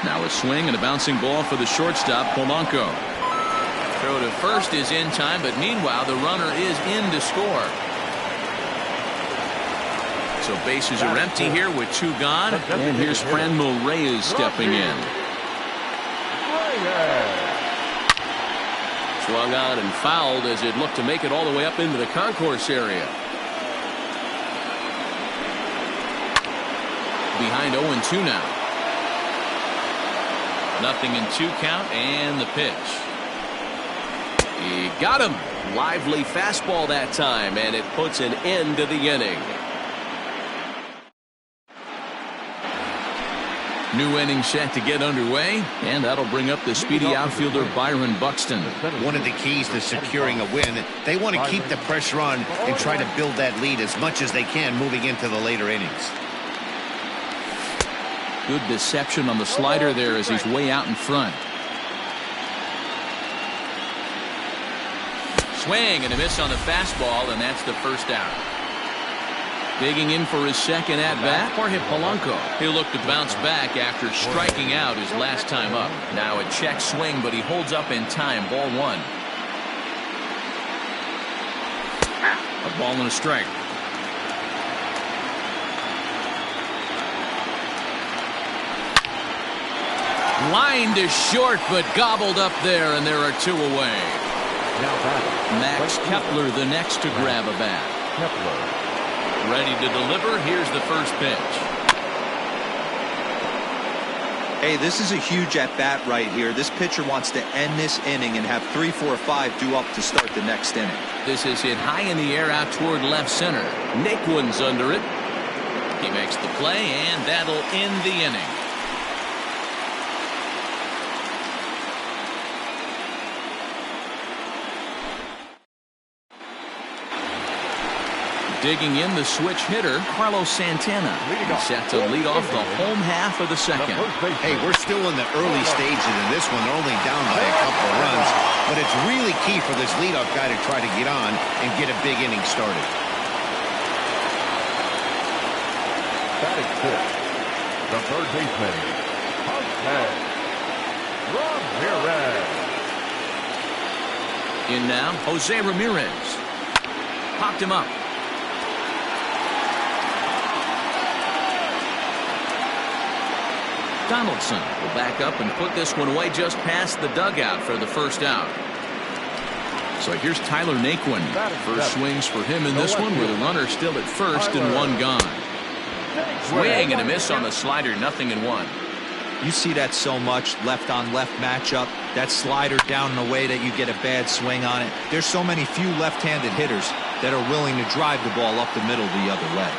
Now a swing and a bouncing ball for the shortstop, Polanco. Throw to first is in time, but meanwhile the runner is in to score. So bases are empty here with 2 gone. And here's Franmil Reyes stepping in. Swung on and fouled as it looked to make it all the way up into the concourse area. Behind 0-2 now. 0-2 count and the pitch. He got him. Lively fastball that time, and it puts an end to the inning. New inning set to get underway, and that'll bring up the speedy outfielder Byron Buxton. One of the keys to securing a win, they want to keep the pressure on and try to build that lead as much as they can moving into the later innings. Good deception on the slider there as he's way out in front. Swing and a miss on the fastball, and that's the first out. Digging in for his second at-bat, Jorge Polanco. He'll look to bounce back after striking out his last time up. Now a check swing, but he holds up in time. Ball one. A ball and a strike. Line to short, but gobbled up there, and there are two away. Max Kepler, the next to grab a bat. Ready to deliver. Here's the first pitch. Hey, this is a huge at-bat right here. This pitcher wants to end this inning and have 3, 4, 5 due up to start the next inning. This is hit high in the air out toward left center. Naquin's under it. He makes the play, and that'll end the inning. Digging in, the switch hitter, Carlos Santana. He's set to lead off the home half of the second. Hey, we're still in the early stages of this one. They're only down by a couple of runs. But it's really key for this leadoff guy to try to get on and get a big inning started. Batting fifth, the third baseman, Ramirez. In now, Jose Ramirez. Popped him up. Donaldson will back up and put this one away just past the dugout for the first out. So here's Tyler Naquin. First swings for him in this one with a runner still at first and one gone. Swing and a miss on the slider, 0-1. You see that so much, left-on-left matchup. That slider down in a way that you get a bad swing on it. There's so many few left-handed hitters that are willing to drive the ball up the middle the other way.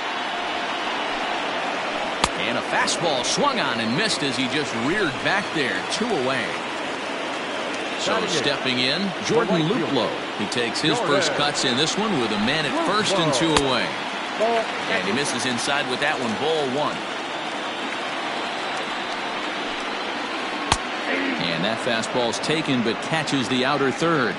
And a fastball swung on and missed as he just reared back there. 2 away. So stepping in, Jordan Luplow. He takes his first cuts in this one with a man at first and 2 away. And he misses inside with that one. Ball 1. And that fastball's taken but catches the outer third.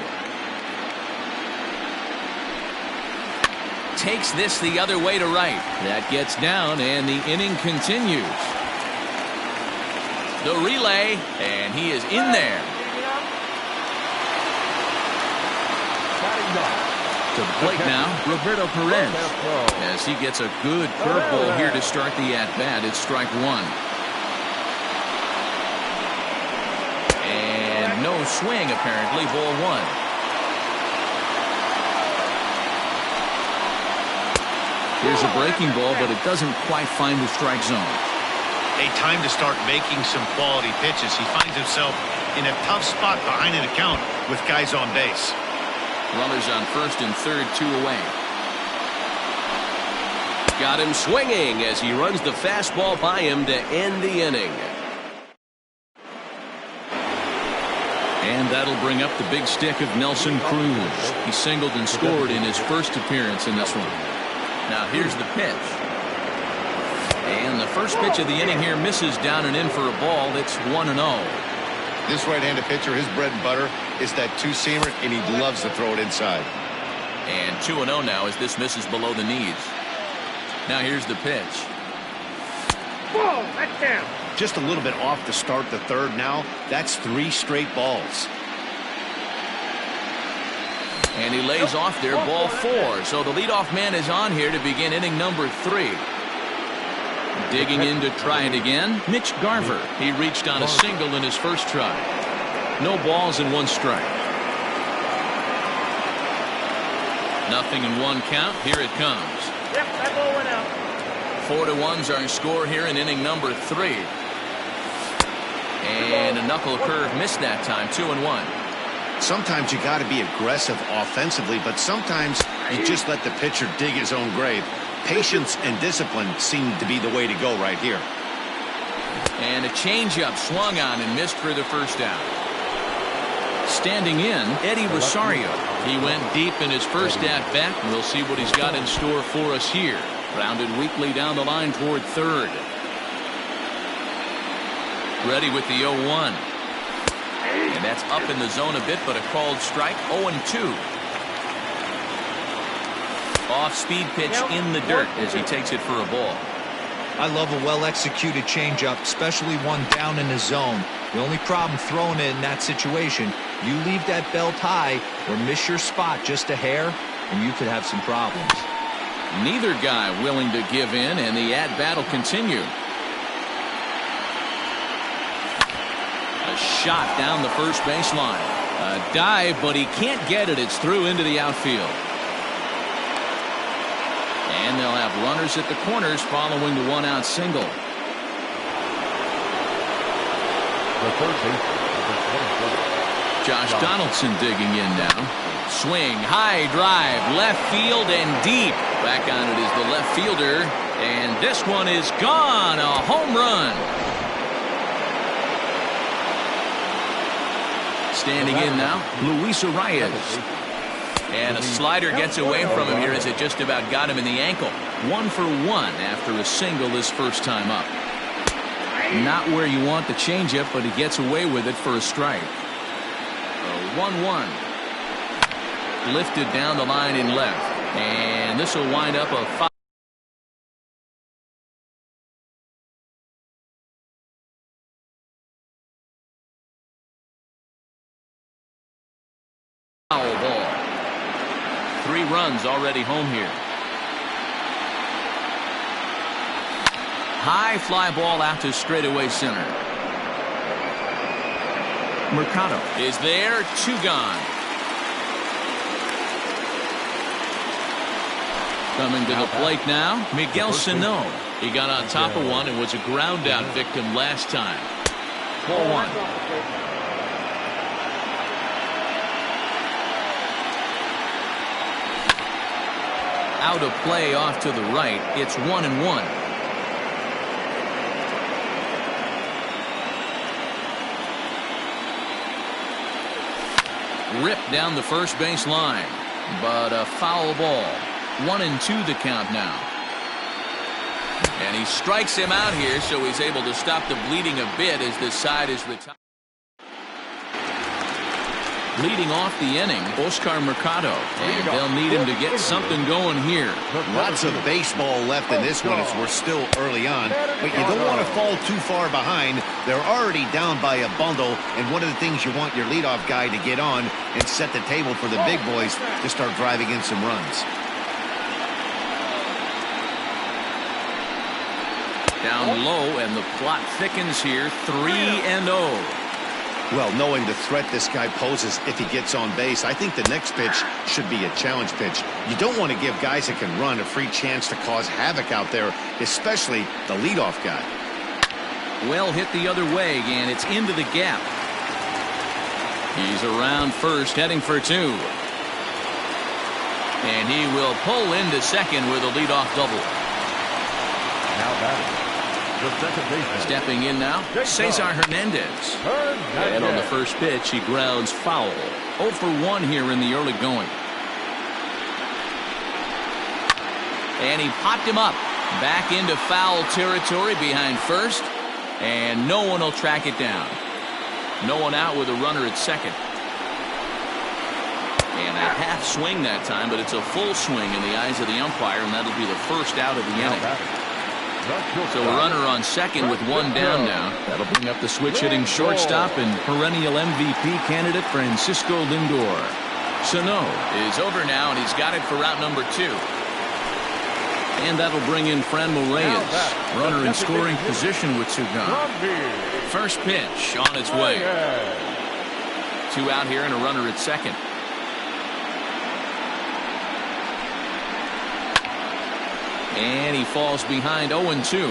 Takes this the other way to right. That gets down and the inning continues. The relay, and he is in there. To the plate now, Roberto Perez. As he gets a good curveball here to start the at-bat. It's strike 1. And no swing apparently. Ball 1. Here's a breaking ball, but it doesn't quite find the strike zone. A time to start making some quality pitches. He finds himself in a tough spot behind an account with guys on base. Runners on first and third, 2 away. Got him swinging as he runs the fastball by him to end the inning. And that'll bring up the big stick of Nelson Cruz. He singled and scored in his first appearance in this one. Now here's the pitch. And the first pitch of the inning here misses down and in for a ball. It's 1-0. This right-handed pitcher, his bread and butter is that two-seamer, and he loves to throw it inside. And 2-0 now as this misses below the knees. Now here's the pitch. Ball, that's down. Just a little bit off to start the third now. That's 3 straight balls. And he lays off there, ball 4. So the leadoff man is on here to begin inning number 3. Digging in to try it again, Mitch Garver. He reached on a single in his first try. No balls and 1 strike. 0-1 count. Here it comes. Yep, that ball went out. 4-1's our score here in inning number 3. And a knuckle curve missed that time. 2-1. Sometimes you got to be aggressive offensively, but sometimes you just let the pitcher dig his own grave. Patience and discipline seem to be the way to go right here. And a changeup swung on and missed for the first out. Standing in, Eddie Rosario. He went deep in his first at-bat. We'll see what he's got in store for us here. Grounded weakly down the line toward third. Ready with the 0-1. And that's up in the zone a bit, but a called strike. 0-2. Off-speed pitch in the dirt as he takes it for a ball. I love a well-executed changeup, especially one down in the zone. The only problem throwing it in that situation, you leave that belt high or miss your spot just a hair, and you could have some problems. Neither guy willing to give in, and the at-bat will continue. A shot down the first baseline. A dive, but he can't get it. It's through into the outfield. And they'll have runners at the corners following the one-out single. The third baseman, number 24. Josh Donaldson digging in now. Swing, high drive, left field and deep. Back on it is the left fielder, and this one is gone. A home run. Standing in now, Luis Arias. And a slider gets away from him here as it just about got him in the ankle. 1 for 1 after a single his first time up. Not where you want the changeup, but he gets away with it for a strike. 1-1. Lifted down the line in left. And this will wind up a foul. Foul ball. 3 runs already home here. High fly ball out to straightaway center. Mercado is there. 2 gone. Coming to the plate now, Miguel Sano. He got on top of one and was a ground out victim last time. 4-1. Out of play off to the right. It's 1-1. Ripped down the first base line, but a foul ball. 1-2 the count now. And he strikes him out here, so he's able to stop the bleeding a bit as this side is retired. Leading off the inning, Oscar Mercado, and they'll need him to get something going here. Lots of baseball left in this one as we're still early on, but you don't want to fall too far behind. They're already down by a bundle, and one of the things you want your leadoff guy to get on and set the table for the big boys to start driving in some runs. Down low, and the plot thickens here. 3-0. Well, knowing the threat this guy poses if he gets on base, I think the next pitch should be a challenge pitch. You don't want to give guys that can run a free chance to cause havoc out there, especially the leadoff guy. Well hit the other way, and it's into the gap. He's around first, heading for 2. And he will pull into second with a leadoff double. Now batting, the second baseman. Stepping in now, Cesar Hernandez. And on the first pitch, he grounds foul. 0 for 1 here in the early going. And he popped him up. Back into foul territory behind first. And no one will track it down. No one out with a runner at second. And a half swing that time, but it's a full swing in the eyes of the umpire, and that'll be the first out of the inning. So a runner on second with 1 down now. That'll bring up the switch-hitting shortstop and perennial MVP candidate Francisco Lindor. Sano is over now, and he's got it for route number 2. And that'll bring in Franmil Reyes. Runner in scoring position with 2 gone. First pitch on its way. 2 out here and a runner at second. And he falls behind 0-2.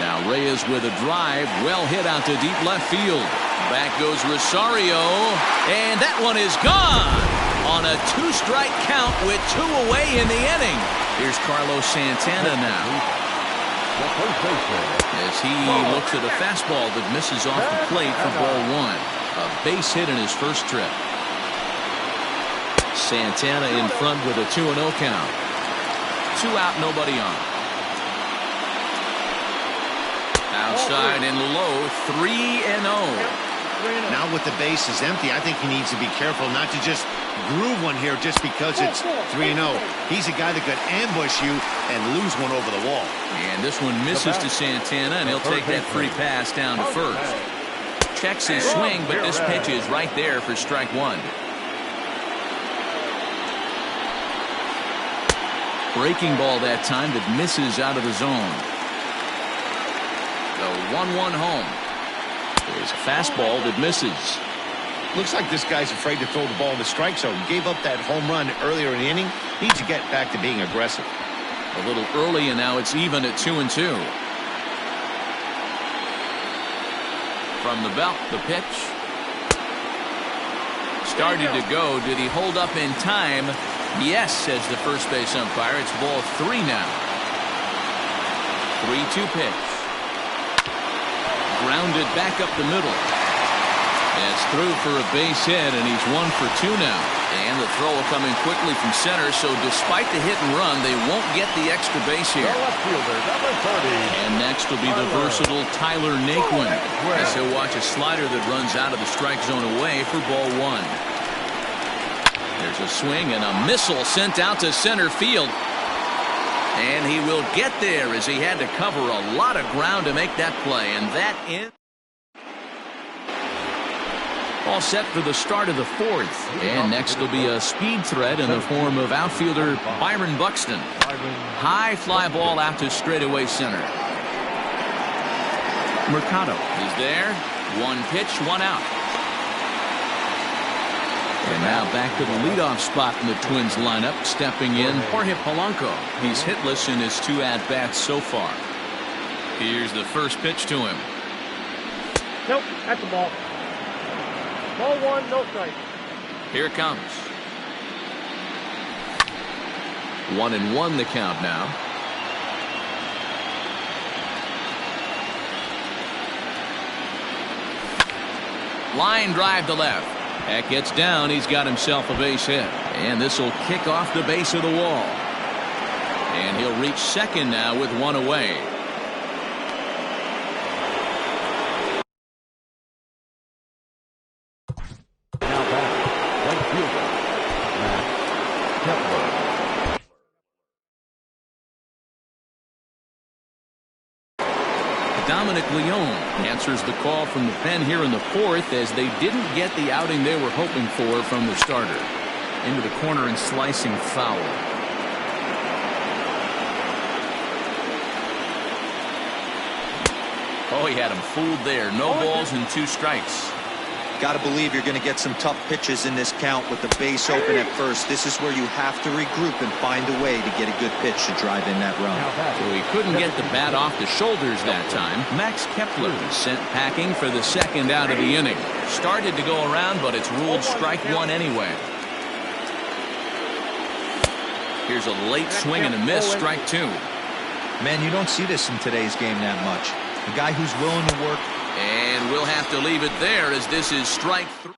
Now Reyes with a drive, well hit out to deep left field. Back goes Rosario, and that one is gone on a 2-strike count with 2 away in the inning. Here's Carlos Santana now, as he looks at a fastball that misses off the plate for ball 1. A base hit in his first trip. Santana in front with a 2-0 count. 2 out, nobody on. Outside and low, 3-0. Now with the base is empty, I think he needs to be careful not to just groove one here just because it's 3-0. He's a guy that could ambush you and lose one over the wall. And this one misses to Santana, and he'll take that free pass down to first. Checks his swing, but this pitch is right there for strike one. Breaking ball that time that misses out of the zone. The 1-1 home. There's a fastball that misses. Looks like this guy's afraid to throw the ball in the strike zone. Gave up that home run earlier in the inning. Needs to get back to being aggressive. A little early, and now it's even at 2-2. From the belt, the pitch. Started to go. Did he hold up in time? Yes, says the first base umpire. It's ball 3 now. 3-2 pitch. Grounded back up the middle. It's through for a base hit, and he's 1 for 2 now. And the throw coming quickly from center, so despite the hit and run, they won't get the extra base here. The left fielder, number 30. And next will be the versatile Tyler Naquin, as he'll watch a slider that runs out of the strike zone away for ball 1. There's a swing and a missile sent out to center field. And he will get there as he had to cover a lot of ground to make that play. And that is all set for the start of the 4th. And next will be a speed threat in the form of outfielder Byron Buxton. High fly ball out to straightaway center. Mercado is there. 1 pitch, 1 out. And now back to the leadoff spot in the Twins lineup. Stepping in, Jorge Polanco. He's hitless in his 2 at-bats so far. Here's the first pitch to him. Nope, that's the ball. Ball 1, no strike. Here it comes. 1-1 the count now. Line drive to left. That gets down. He's got himself a base hit. And this will kick off the base of the wall. And he'll reach second now with 1 away. Now back, right fielder, Matt Kepler. Dominic Leone answers the call from the pen here in the 4th as they didn't get the outing they were hoping for from the starter. Into the corner and slicing foul. Oh, he had him fooled there. No balls and 2 strikes. Got to believe you're going to get some tough pitches in this count with the base open at first. This is where you have to regroup and find a way to get a good pitch to drive in that run. So he couldn't get the bat off the shoulders that time. Max Kepler sent packing for the 2nd out of the inning. Started to go around, but it's ruled strike 1 anyway. Here's a late swing and a miss, strike 2. Man, you don't see this in today's game that much. A guy who's willing to work. And we'll have to leave it there as this is strike 3.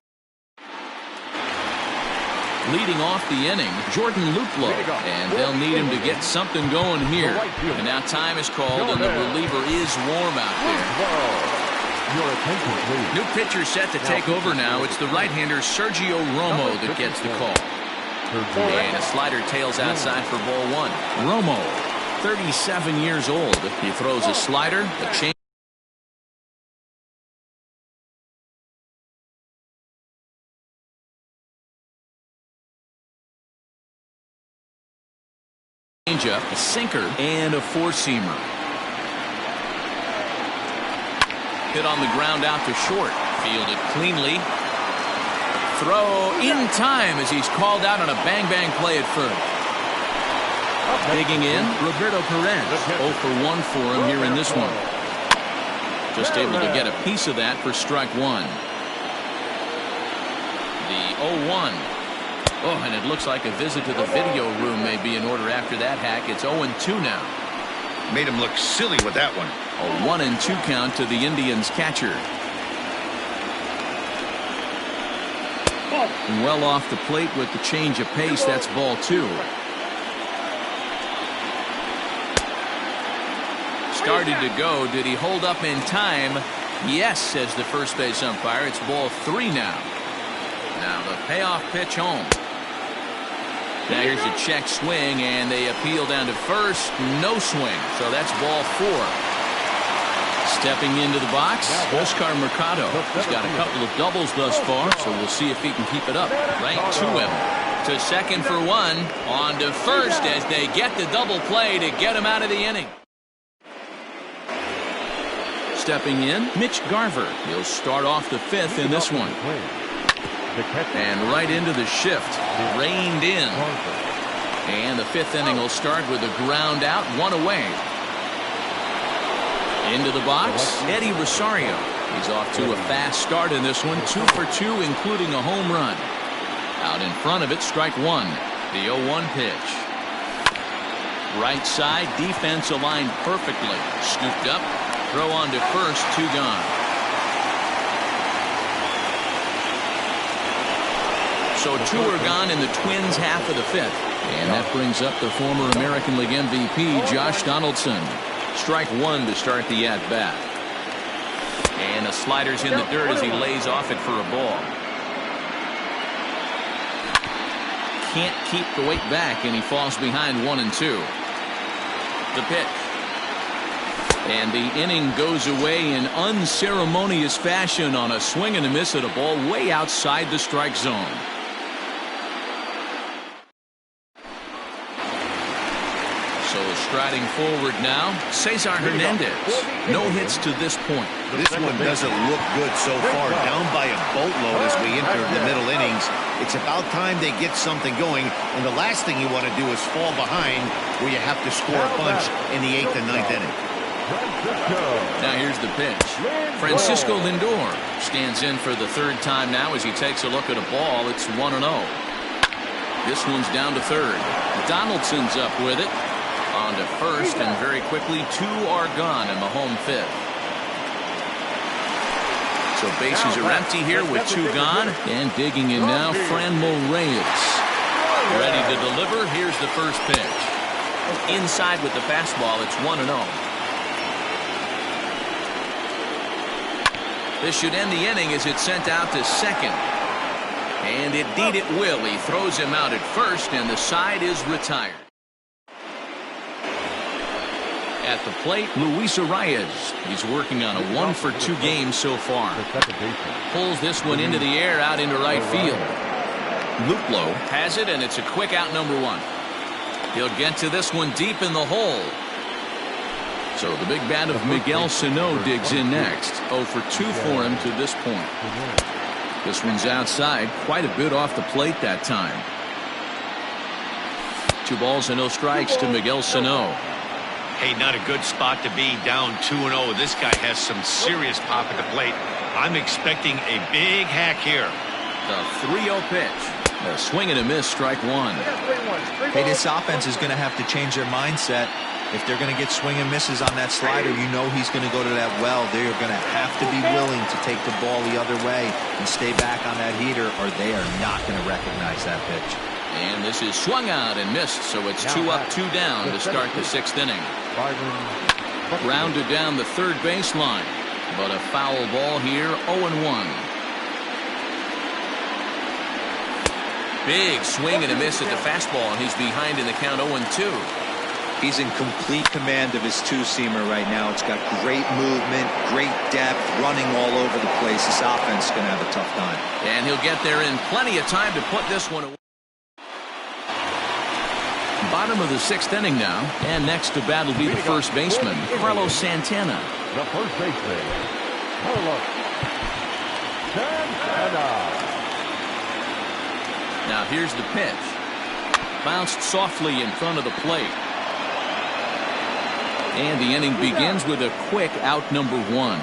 Leading off the inning, Jordan Luplow. And they'll need him to get something going here. And now time is called, and the reliever is warm out there. Your attention, please. New pitcher set to take over now. It's the right-hander Sergio Romo that gets the call. And a slider tails outside for ball 1. Romo, 37 years old. He throws a slider, a change. Changeup, a sinker, and a 4-seamer. Hit on the ground out to short. Fielded cleanly. Throw in time as he's called out on a bang-bang play at first. Digging in, Roberto Perez. 0 for 1 for him here in this one. Just able to get a piece of that for strike 1. The 0-1. Oh, and it looks like a visit to the video room may be in order after that hack. It's 0-2 now. Made him look silly with that one. A 1-2 count to the Indians catcher. Well off the plate with the change of pace. That's ball 2. Started to go. Did he hold up in time? Yes, says the first base umpire. It's ball 3 now. Now the payoff pitch home. Now here's a check swing, and they appeal down to first. No swing, so that's ball 4. Stepping into the box, Elchamakito. He's got a couple of doubles thus far, so we'll see if he can keep it up. Right to him. To second for 1. On to first as they get the double play to get him out of the inning. Stepping in, Mitch Garver. He'll start off the 5th in this one. And right into the shift. Reined in. And the 5th inning will start with a ground out, 1 away. Into the box, Eddie Rosario. He's off to a fast start in this one. 2 for 2, including a home run. Out in front of it, strike 1. The 0-1 pitch. Right side, defense aligned perfectly. Scooped up, throw on to first, 2 gone. So 2 are gone in the Twins' half of the 5th. And that brings up the former American League MVP, Josh Donaldson. Strike 1 to start the at-bat. And the slider's in the dirt as he lays off it for a ball. Can't keep the weight back, and he falls behind 1 and 2. The pitch. And the inning goes away in unceremonious fashion on a swing and a miss at a ball way outside the strike zone. So striding forward now, Cesar Hernandez. No hits to this point. This one doesn't look good so far. Down by a boatload as we enter the middle innings. It's about time they get something going, and the last thing you want to do is fall behind where you have to score a bunch in the 8th and 9th inning. Now here's the pitch. Francisco Lindor stands in for the 3rd time now as he takes a look at a ball. It's 1-0. This one's down to 3rd. Donaldson's up with it. On to first, and very quickly 2 are gone in the home 5th. So bases are empty here with 2 gone. And digging in now, Franmil Reyes. Ready to deliver. Here's the first pitch. Inside with the fastball. It's 1-0. This should end the inning as it's sent out to second. And indeed it will. He throws him out at first, and the side is retired. At the plate, Luis Arias. He's working on a 1 for 2 game so far. Pulls this one into the air out into right field. Luplow has it, and it's a quick out, number 1. He'll get to this one deep in the hole. So the big bat of Miguel Sano digs in next. 0 for 2 for him to this point. This one's outside, quite a bit off the plate that time. 2 balls and no strikes to Miguel Sano. Hey, not a good spot to be, down 2-0. This guy has some serious pop at the plate. I'm expecting a big hack here. The 3-0 pitch. A swing and a miss, strike 1. Hey, this offense is going to have to change their mindset. If they're going to get swing and misses on that slider, you know he's going to go to that well. They're going to have to be willing to take the ball the other way and stay back on that heater, or they are not going to recognize that pitch. And this is swung out and missed, so it's 2 up, 2 down to start the 6th inning. Grounded down the 3rd baseline, but a foul ball here, 0-1. Big swing and a miss at the fastball, and he's behind in the count, 0-2. He's in complete command of his 2-seamer right now. It's got great movement, great depth, running all over the place. This offense is going to have a tough time. And he'll get there in plenty of time to put this one away. Bottom of the 6th inning now, and next to bat will be the first baseman, Carlos Santana. The first baseman, Carlos Santana. Now here's the pitch. Bounced softly in front of the plate. And the inning begins with a quick out, number 1.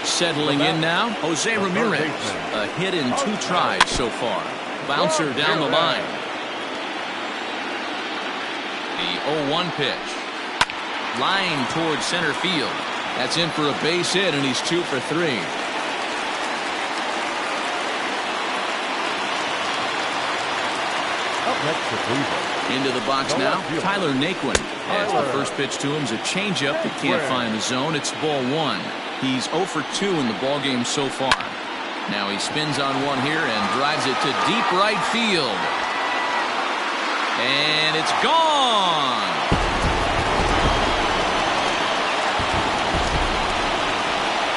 Settling in now, Jose Ramirez. A hit in 2 tries so far. Bouncer down the line. The 0-1 pitch. Line towards center field. That's in for a base hit, and he's 2 for 3. Up next to Cleveland. Into the box now, Tyler Naquin. As the first pitch to him is a changeup that can't find the zone. It's ball 1. He's 0 for 2 in the ballgame so far. Now he spins on one here and drives it to deep right field. And it's gone.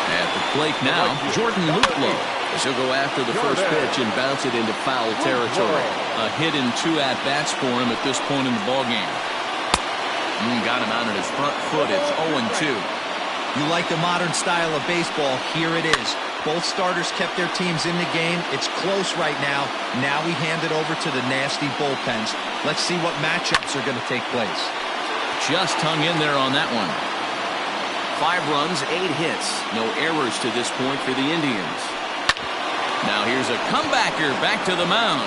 At the plate now, Jordan Luplow. He'll go after the first pitch and bounce it into foul territory. A hit and 2 at-bats for him at this point in the ballgame. Got him out on his front foot. It's 0-2. You like the modern style of baseball? Here it is. Both starters kept their teams in the game. It's close right now. Now we hand it over to the nasty bullpens. Let's see what matchups are going to take place. Just hung in there on that one. 5 runs, 8 hits. No errors to this point for the Indians. Now here's a comebacker back to the mound.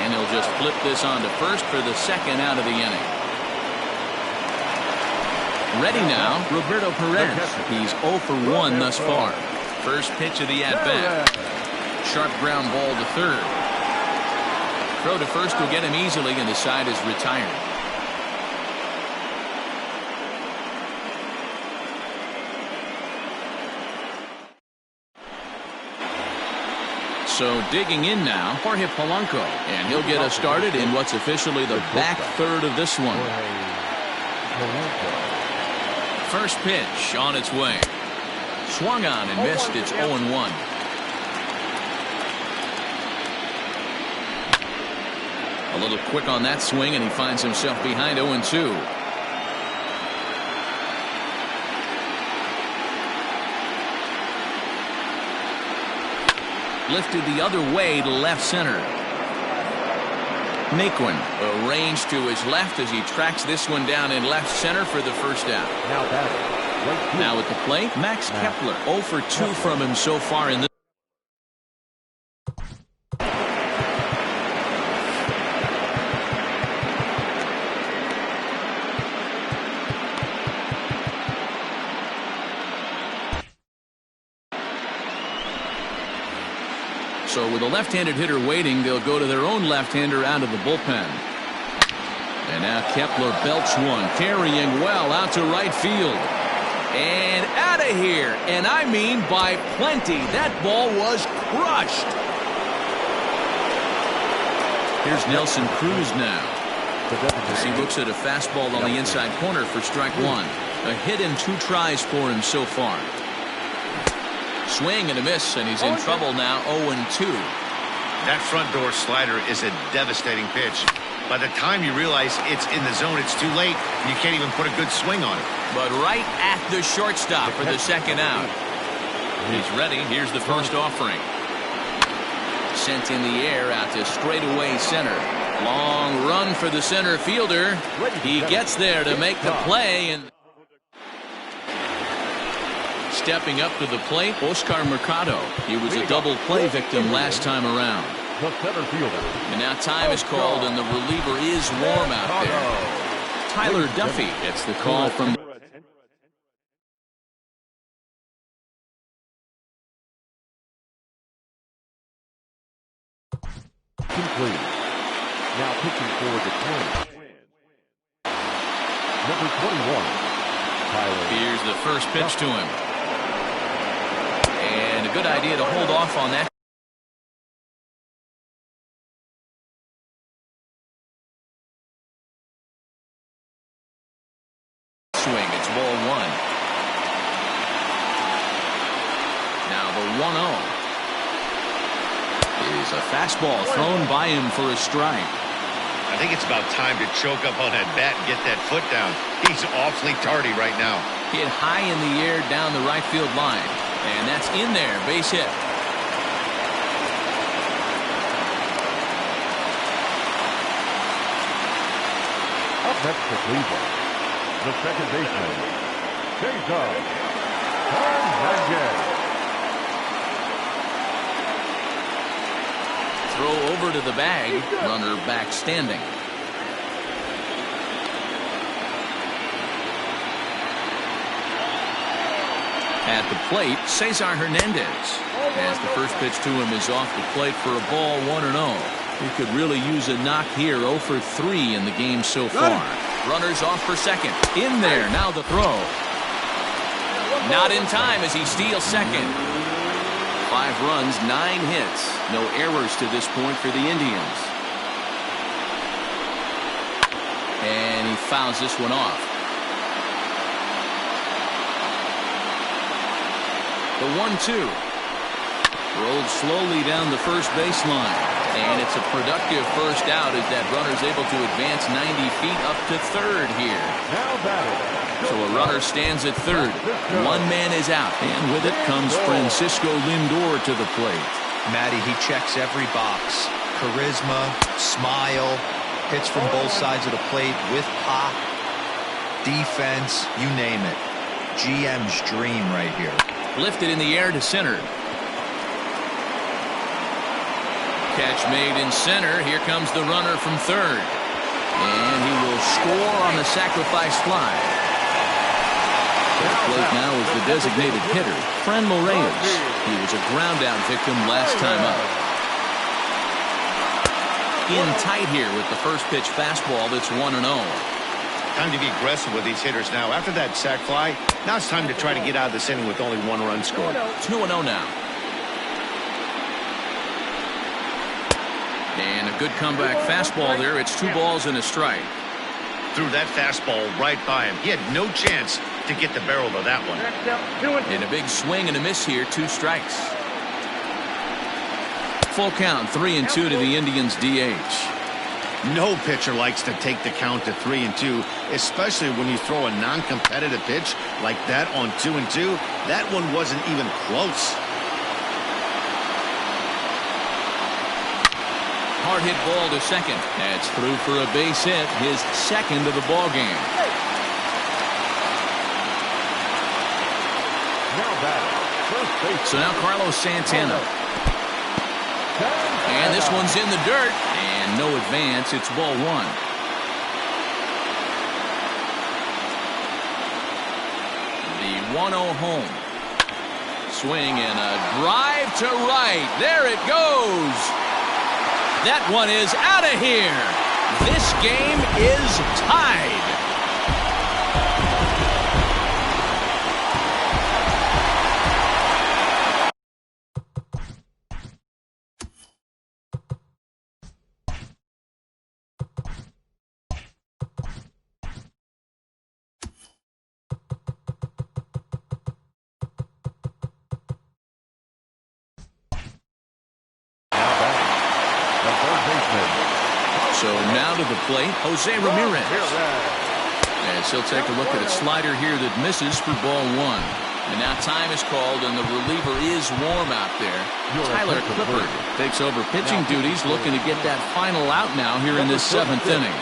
And he'll just flip this on to first for the second out of the inning. Ready now, Roberto Perez. He's 0 for 1 thus far. First pitch of the at-bat. Sharp ground ball to third. Throw to first will get him easily, and the side is retired. So digging in now, Jorge Polanco. And he'll get us started in what's officially the back third of this one. First pitch on its way. Swung on and missed. It's 0-1. A little quick on that swing, and he finds himself behind 0-2. Lifted the other way to left center. Naquin arranged to his left as he tracks this one down in left center for the first out. Now at the plate, Max Kepler. 0 for 2 from him so far in this. So with a left-handed hitter waiting, they'll go to their own left-hander out of the bullpen. And now Kepler belts one, carrying well out to right field. And out of here. And I mean by plenty. That ball was crushed. Here's Nelson Cruz now. As he looks at a fastball on the inside corner for strike 1. A hit and 2 tries for him so far. Swing and a miss, and he's in trouble now. 0-2. That front door slider is a devastating pitch. By the time you realize it's in the zone, it's too late. You can't even put a good swing on it. But right at the shortstop for the second out. He's ready. Here's the first offering. Sent in the air out to straightaway center. Long run for the center fielder. He gets there to make the play. And stepping up to the plate, Oscar Mercado. He was a double play victim last time around. And now time is called, and the reliever is warm out there. Tyler Duffy gets the call from. Complete. Now pitching for the Twins. Number 21. Tyler. Here's the first pitch to him. And a good idea to hold off on that. Swing, it's ball 1. Now the 1-0 is a fastball thrown by him for a strike. I think it's about time to choke up on that bat and get that foot down. He's awfully tardy right now. Hit high in the air down the right field line. And that's in there, base hit. Up next for Cleveland, the second baseman, Jacob Hernandez. Throw over to the bag, runner back standing. At the plate, Cesar Hernandez. As the first pitch to him is off the plate for a ball, 1-0. He could really use a knock here. 0 for 3 in the game so far. Runners off for second. In there, now the throw. Not in time as he steals second. 5 runs, 9 hits. No errors to this point for the Indians. And he fouls this one off. The 1-2. Rolled slowly down the first baseline. And it's a productive first out as that runner's able to advance 90 feet up to third here. So a runner stands at third. 1 man is out. And with it comes Francisco Lindor to the plate. Matty, he checks every box. Charisma, smile, hits from both sides of the plate with pop, defense, you name it. GM's dream right here. Lifted in the air to center. Catch made in center. Here comes the runner from third. And he will score on the sacrifice fly. At the plate now is the designated hitter, Franmil Reyes. He was a ground-out victim last time up. In tight here with the first pitch fastball that's 1-0. Time to be aggressive with these hitters now. After that sac fly, now it's time to try to get out of this inning with only 1 run scored. 2-0 now. And a good comeback fastball there. It's 2 balls and a strike. Threw that fastball right by him. He had no chance to get the barrel of that one. And a big swing and a miss here. 2 strikes. Full count, 3-2 to the Indians DH. No pitcher likes to take the count to 3-2, especially when you throw a non-competitive pitch like that on 2-2. That one wasn't even close. Hard hit ball to second. That's through for a base hit, his second of the ball game. So now Carlos Santana. And this one's in the dirt. And no advance. It's ball 1. The 1-0 home. Swing and a drive to right. There it goes. That one is out of here. This game is tied. So now to the plate, Jose Ramirez. As he'll take a look at a slider here that misses for ball 1. And now time is called and the reliever is warm out there. Tyler Clippard takes over pitching duties, looking to get that final out now here in this 7th inning.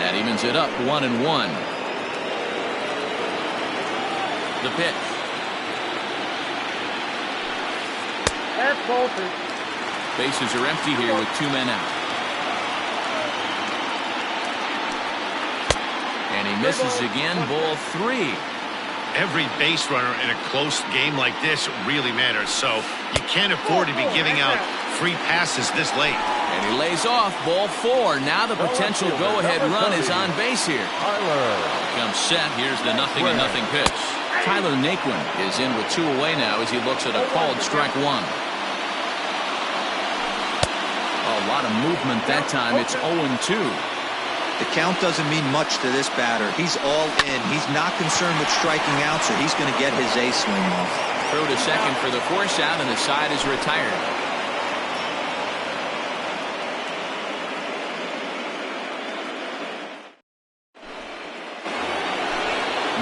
That evens it up 1-1. The pitch. That's Bolton. Bases are empty here with 2 men out. And he misses again, ball 3. Every base runner in a close game like this really matters, so you can't afford to be giving out free passes this late. And he lays off, ball 4. Now the potential go-ahead run is on base here. Comes set. Here's the 0-0 pitch. Tyler Naquin is in with 2 away now as he looks at a called strike 1. A lot of movement that time. It's 0-2. The count doesn't mean much to this batter. He's all in. He's not concerned with striking out, so he's going to get his A swing off. Throw to second for the force out, and the side is retired.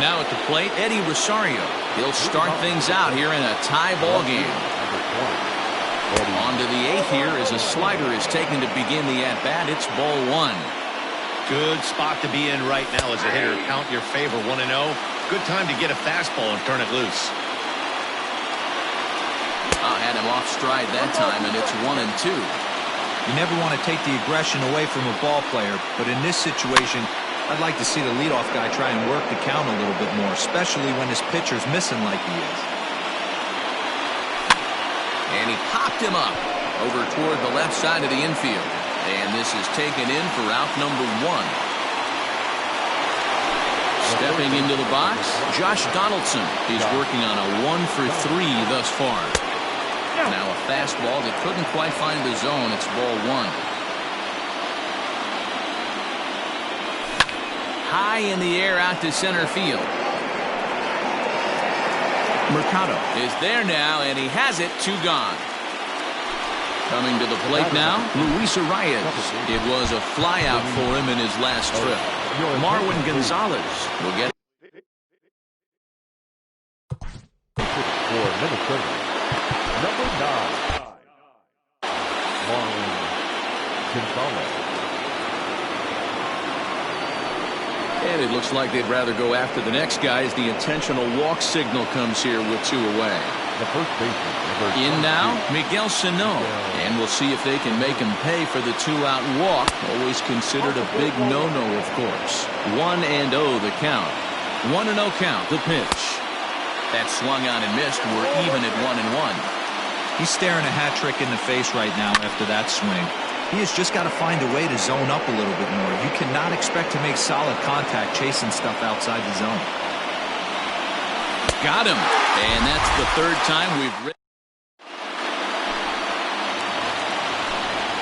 Now at the plate, Eddie Rosario. He'll start things out here in a tie ball game. On to the 8th here as a slider is taken to begin the at-bat. It's ball 1. Good spot to be in right now as a hitter. Count your favor 1-0. Good time to get a fastball and turn it loose. Had him off stride that time, and it's 1-2. You never want to take the aggression away from a ball player, but in this situation, I'd like to see the leadoff guy try and work the count a little bit more, especially when his pitcher's missing like he is. And he popped him up over toward the left side of the infield. And this is taken in for out number 1. Stepping into the box, Josh Donaldson. He's working on a 1 for 3 thus far. Now a fastball that couldn't quite find the zone. It's ball 1. High in the air out to center field. Mercado is there now, and he has it. 2 gone. Coming to the plate now, Luis Arias. It was a flyout for him in his last trip. Marwin Gonzalez will get for Minnesota. Number 9, Marwin Gonzalez. And it looks like they'd rather go after the next guy as the intentional walk signal comes here with 2 away. The first baseman. In now, Miguel Sano. And we'll see if they can make him pay for the 2-out walk. Always considered a big no-no, of course. 1-0 the count. 1-0 count, the pitch. That swung on and missed. We're even at 1-1. He's staring a hat trick in the face right now after that swing. He has just got to find a way to zone up a little bit more. You cannot expect to make solid contact chasing stuff outside the zone. Got him. And that's the 3rd time we've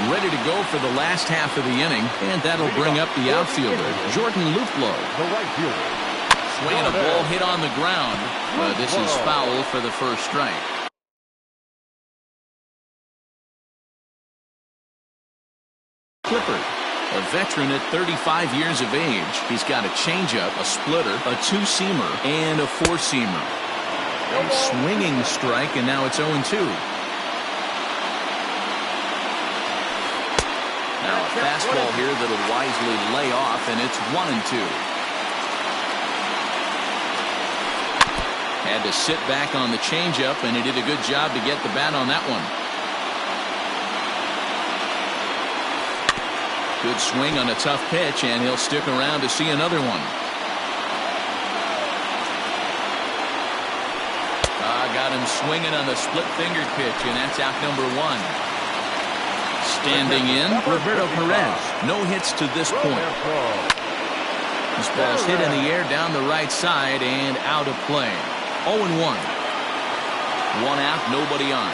ready to go for the last half of the inning. And that'll bring up the outfielder, Jordan Luplow. The right fielder. Swinging a ball hit on the ground. But this is foul for the first strike. Clippard, a veteran at 35 years of age. He's got a changeup, a splitter, a 2-seamer, and a 4-seamer. A swinging strike, and now it's 0-2. Now a fastball here that'll wisely lay off, and it's 1-2. Had to sit back on the changeup, and he did a good job to get the bat on that one. Good swing on a tough pitch, and he'll stick around to see another one. Got him swinging on the split-fingered pitch, and that's out number 1. Standing in, Roberto Perez. No hits to this point. This ball's hit in the air down the right side and out of play. 0-1. 1 out, nobody on.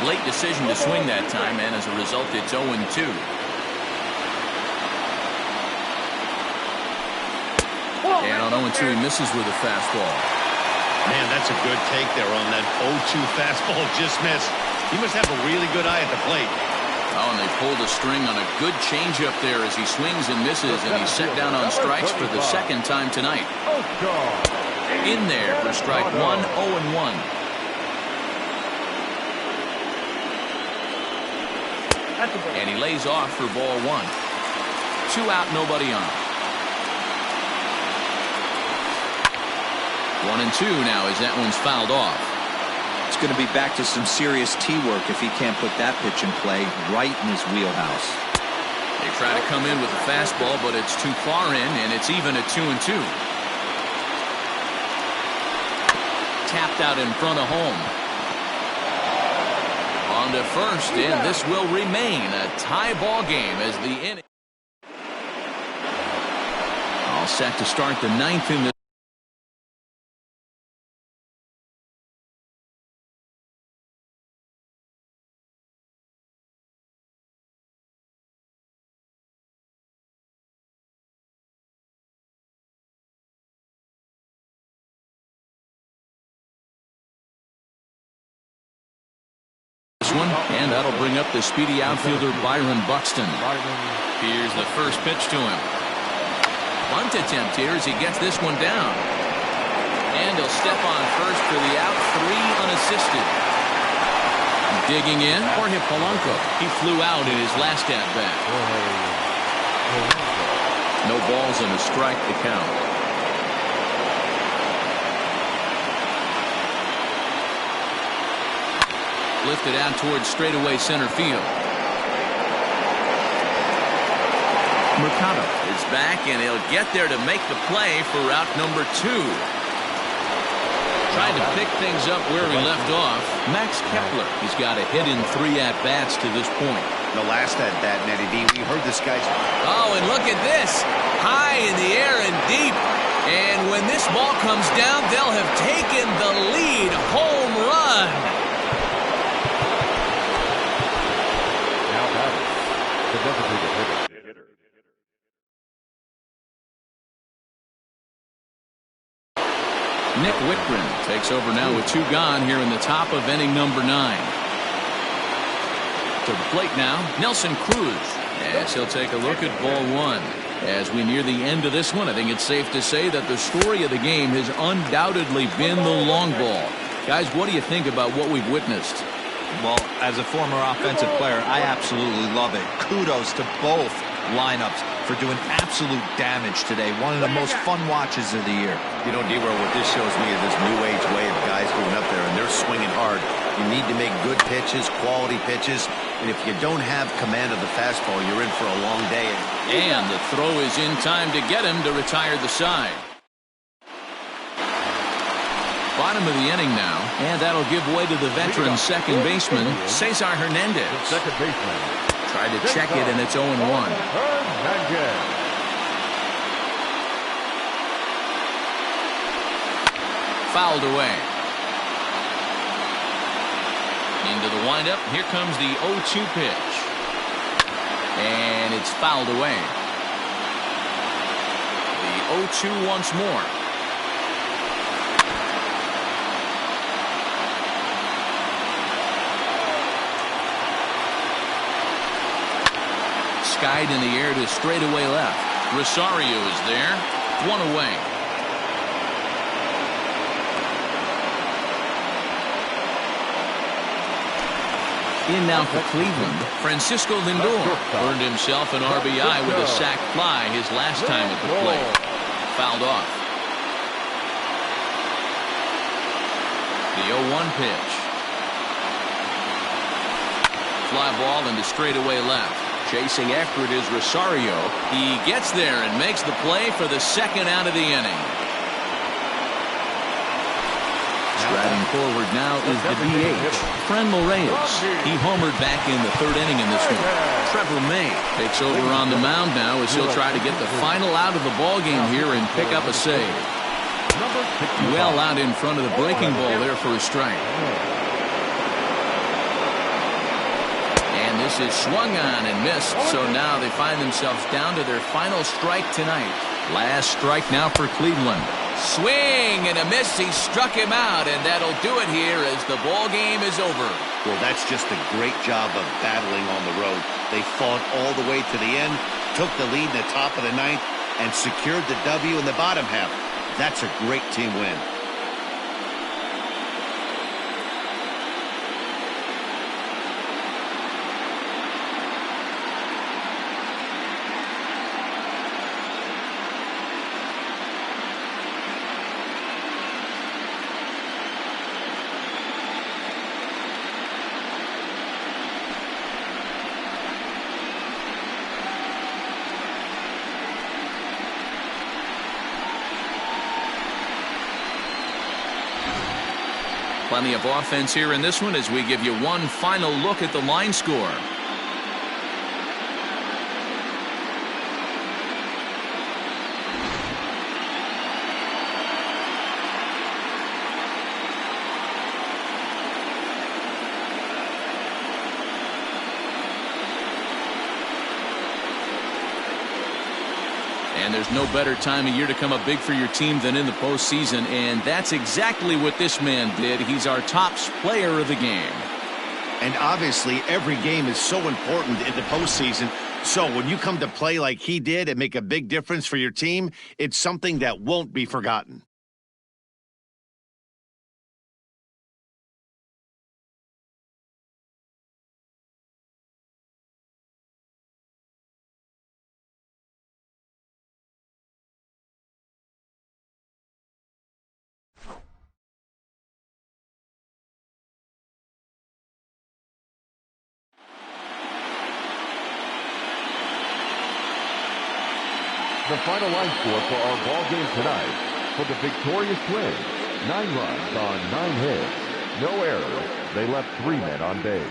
Late decision to swing that time, and as a result, it's 0-2. And on 0-2, he misses with a fastball. Man, that's a good take there on that 0-2 fastball. Just missed. He must have a really good eye at the plate. Oh, and they pulled a string on a good changeup there as he swings and misses, and he's set down on strikes for the 2nd time tonight. In there for strike 1, 0-1. And he lays off for ball 1. 2 out, nobody on. 1-2 now as that one's fouled off. It's going to be back to some serious tee work if he can't put that pitch in play right in his wheelhouse. They try to come in with a fastball, but it's too far in, and it's even at 2-2. Tapped out in front of home. On to first, and this will remain a tie ball game as the inning. All set to start the 9th in the one, and that'll bring up the speedy outfielder Byron Buxton. Here's the first pitch to him. Bunt attempt here as he gets this one down. And he'll step on first for the out, 3 unassisted. Digging in, Jorge Polanco. He flew out in his last at-bat. No balls and a strike to count. Lifted out towards straightaway center field. Mercado is back, and he'll get there to make the play for route number 2. Trying to pick things up where he left off. Max Kepler. He's got a hit in 3 at-bats to this point. The last at bat, Nettie B, we heard this guy's... Oh, and look at this. High in the air and deep. And when this ball comes down, they'll have taken the lead. Home run. Now batting, the designated hitter. Nick Whitgren takes over now with 2 gone here in the top of inning number 9. To the plate now, Nelson Cruz, as he'll take a look at ball 1. As we near the end of this one, I think it's safe to say that the story of the game has undoubtedly been the long ball. Guys, what do you think about what we've witnessed? Well, as a former offensive player, I absolutely love it. Kudos to both lineups for doing absolute damage today. One of the most fun watches of the year. You know, D-Row, what this shows me is this new age way of guys going up there, and they're swinging hard. You need to make good pitches, quality pitches, and if you don't have command of the fastball, you're in for a long day. And the throw is in time to get him to retire the side. Bottom of the inning now, and that'll give way to the veteran second baseman, Cesar Hernandez. Second baseman. Tried to check it, and it's 0-1. Hernandez. Fouled away. Into the windup. Here comes the 0-2 pitch. And it's fouled away. The 0-2 once more. Skied in the air to straightaway left. Rosario is there. 1 away. In now for Cleveland, Francisco Lindor earned himself an RBI with a sac fly his last time at the plate. Fouled off. The 0-1 pitch. Fly ball into straightaway left. Chasing after it is Rosario. He gets there and makes the play for the second out of the inning. Striding forward now is the DH, Franmil Reyes. He homered back in the 3rd inning in this one. Trevor May takes over on the mound now as he'll try to get the final out of the ballgame here and pick up a save. Well out in front of the breaking ball there for a strike. And this is swung on and missed, so now they find themselves down to their final strike tonight. Last strike now for Cleveland. Swing and a miss. He struck him out, and that'll do it here as the ball game is over. Well, that's just a great job of battling on the road. They fought all the way to the end, took the lead in the top of the 9th, and secured the W in the bottom half. That's a great team win. Plenty of offense here in this one as we give you one final look at the line score. And there's no better time of year to come up big for your team than in the postseason, and that's exactly what this man did. He's our top player of the game. And obviously, every game is so important in the postseason. So when you come to play like he did and make a big difference for your team, it's something that won't be forgotten. The final line score for our ball game tonight. For the victorious Twins, 9 runs on 9 hits. No errors. They left 3 men on base.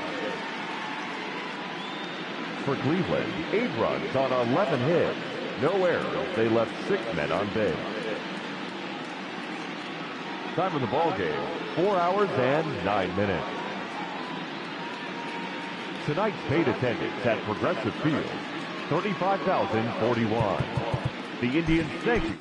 For Cleveland, 8 runs on 11 hits. No errors. They left 6 men on base. Time of the ball game, 4 hours and 9 minutes. Tonight's paid attendance at Progressive Field, 35,041. The Indians thank you.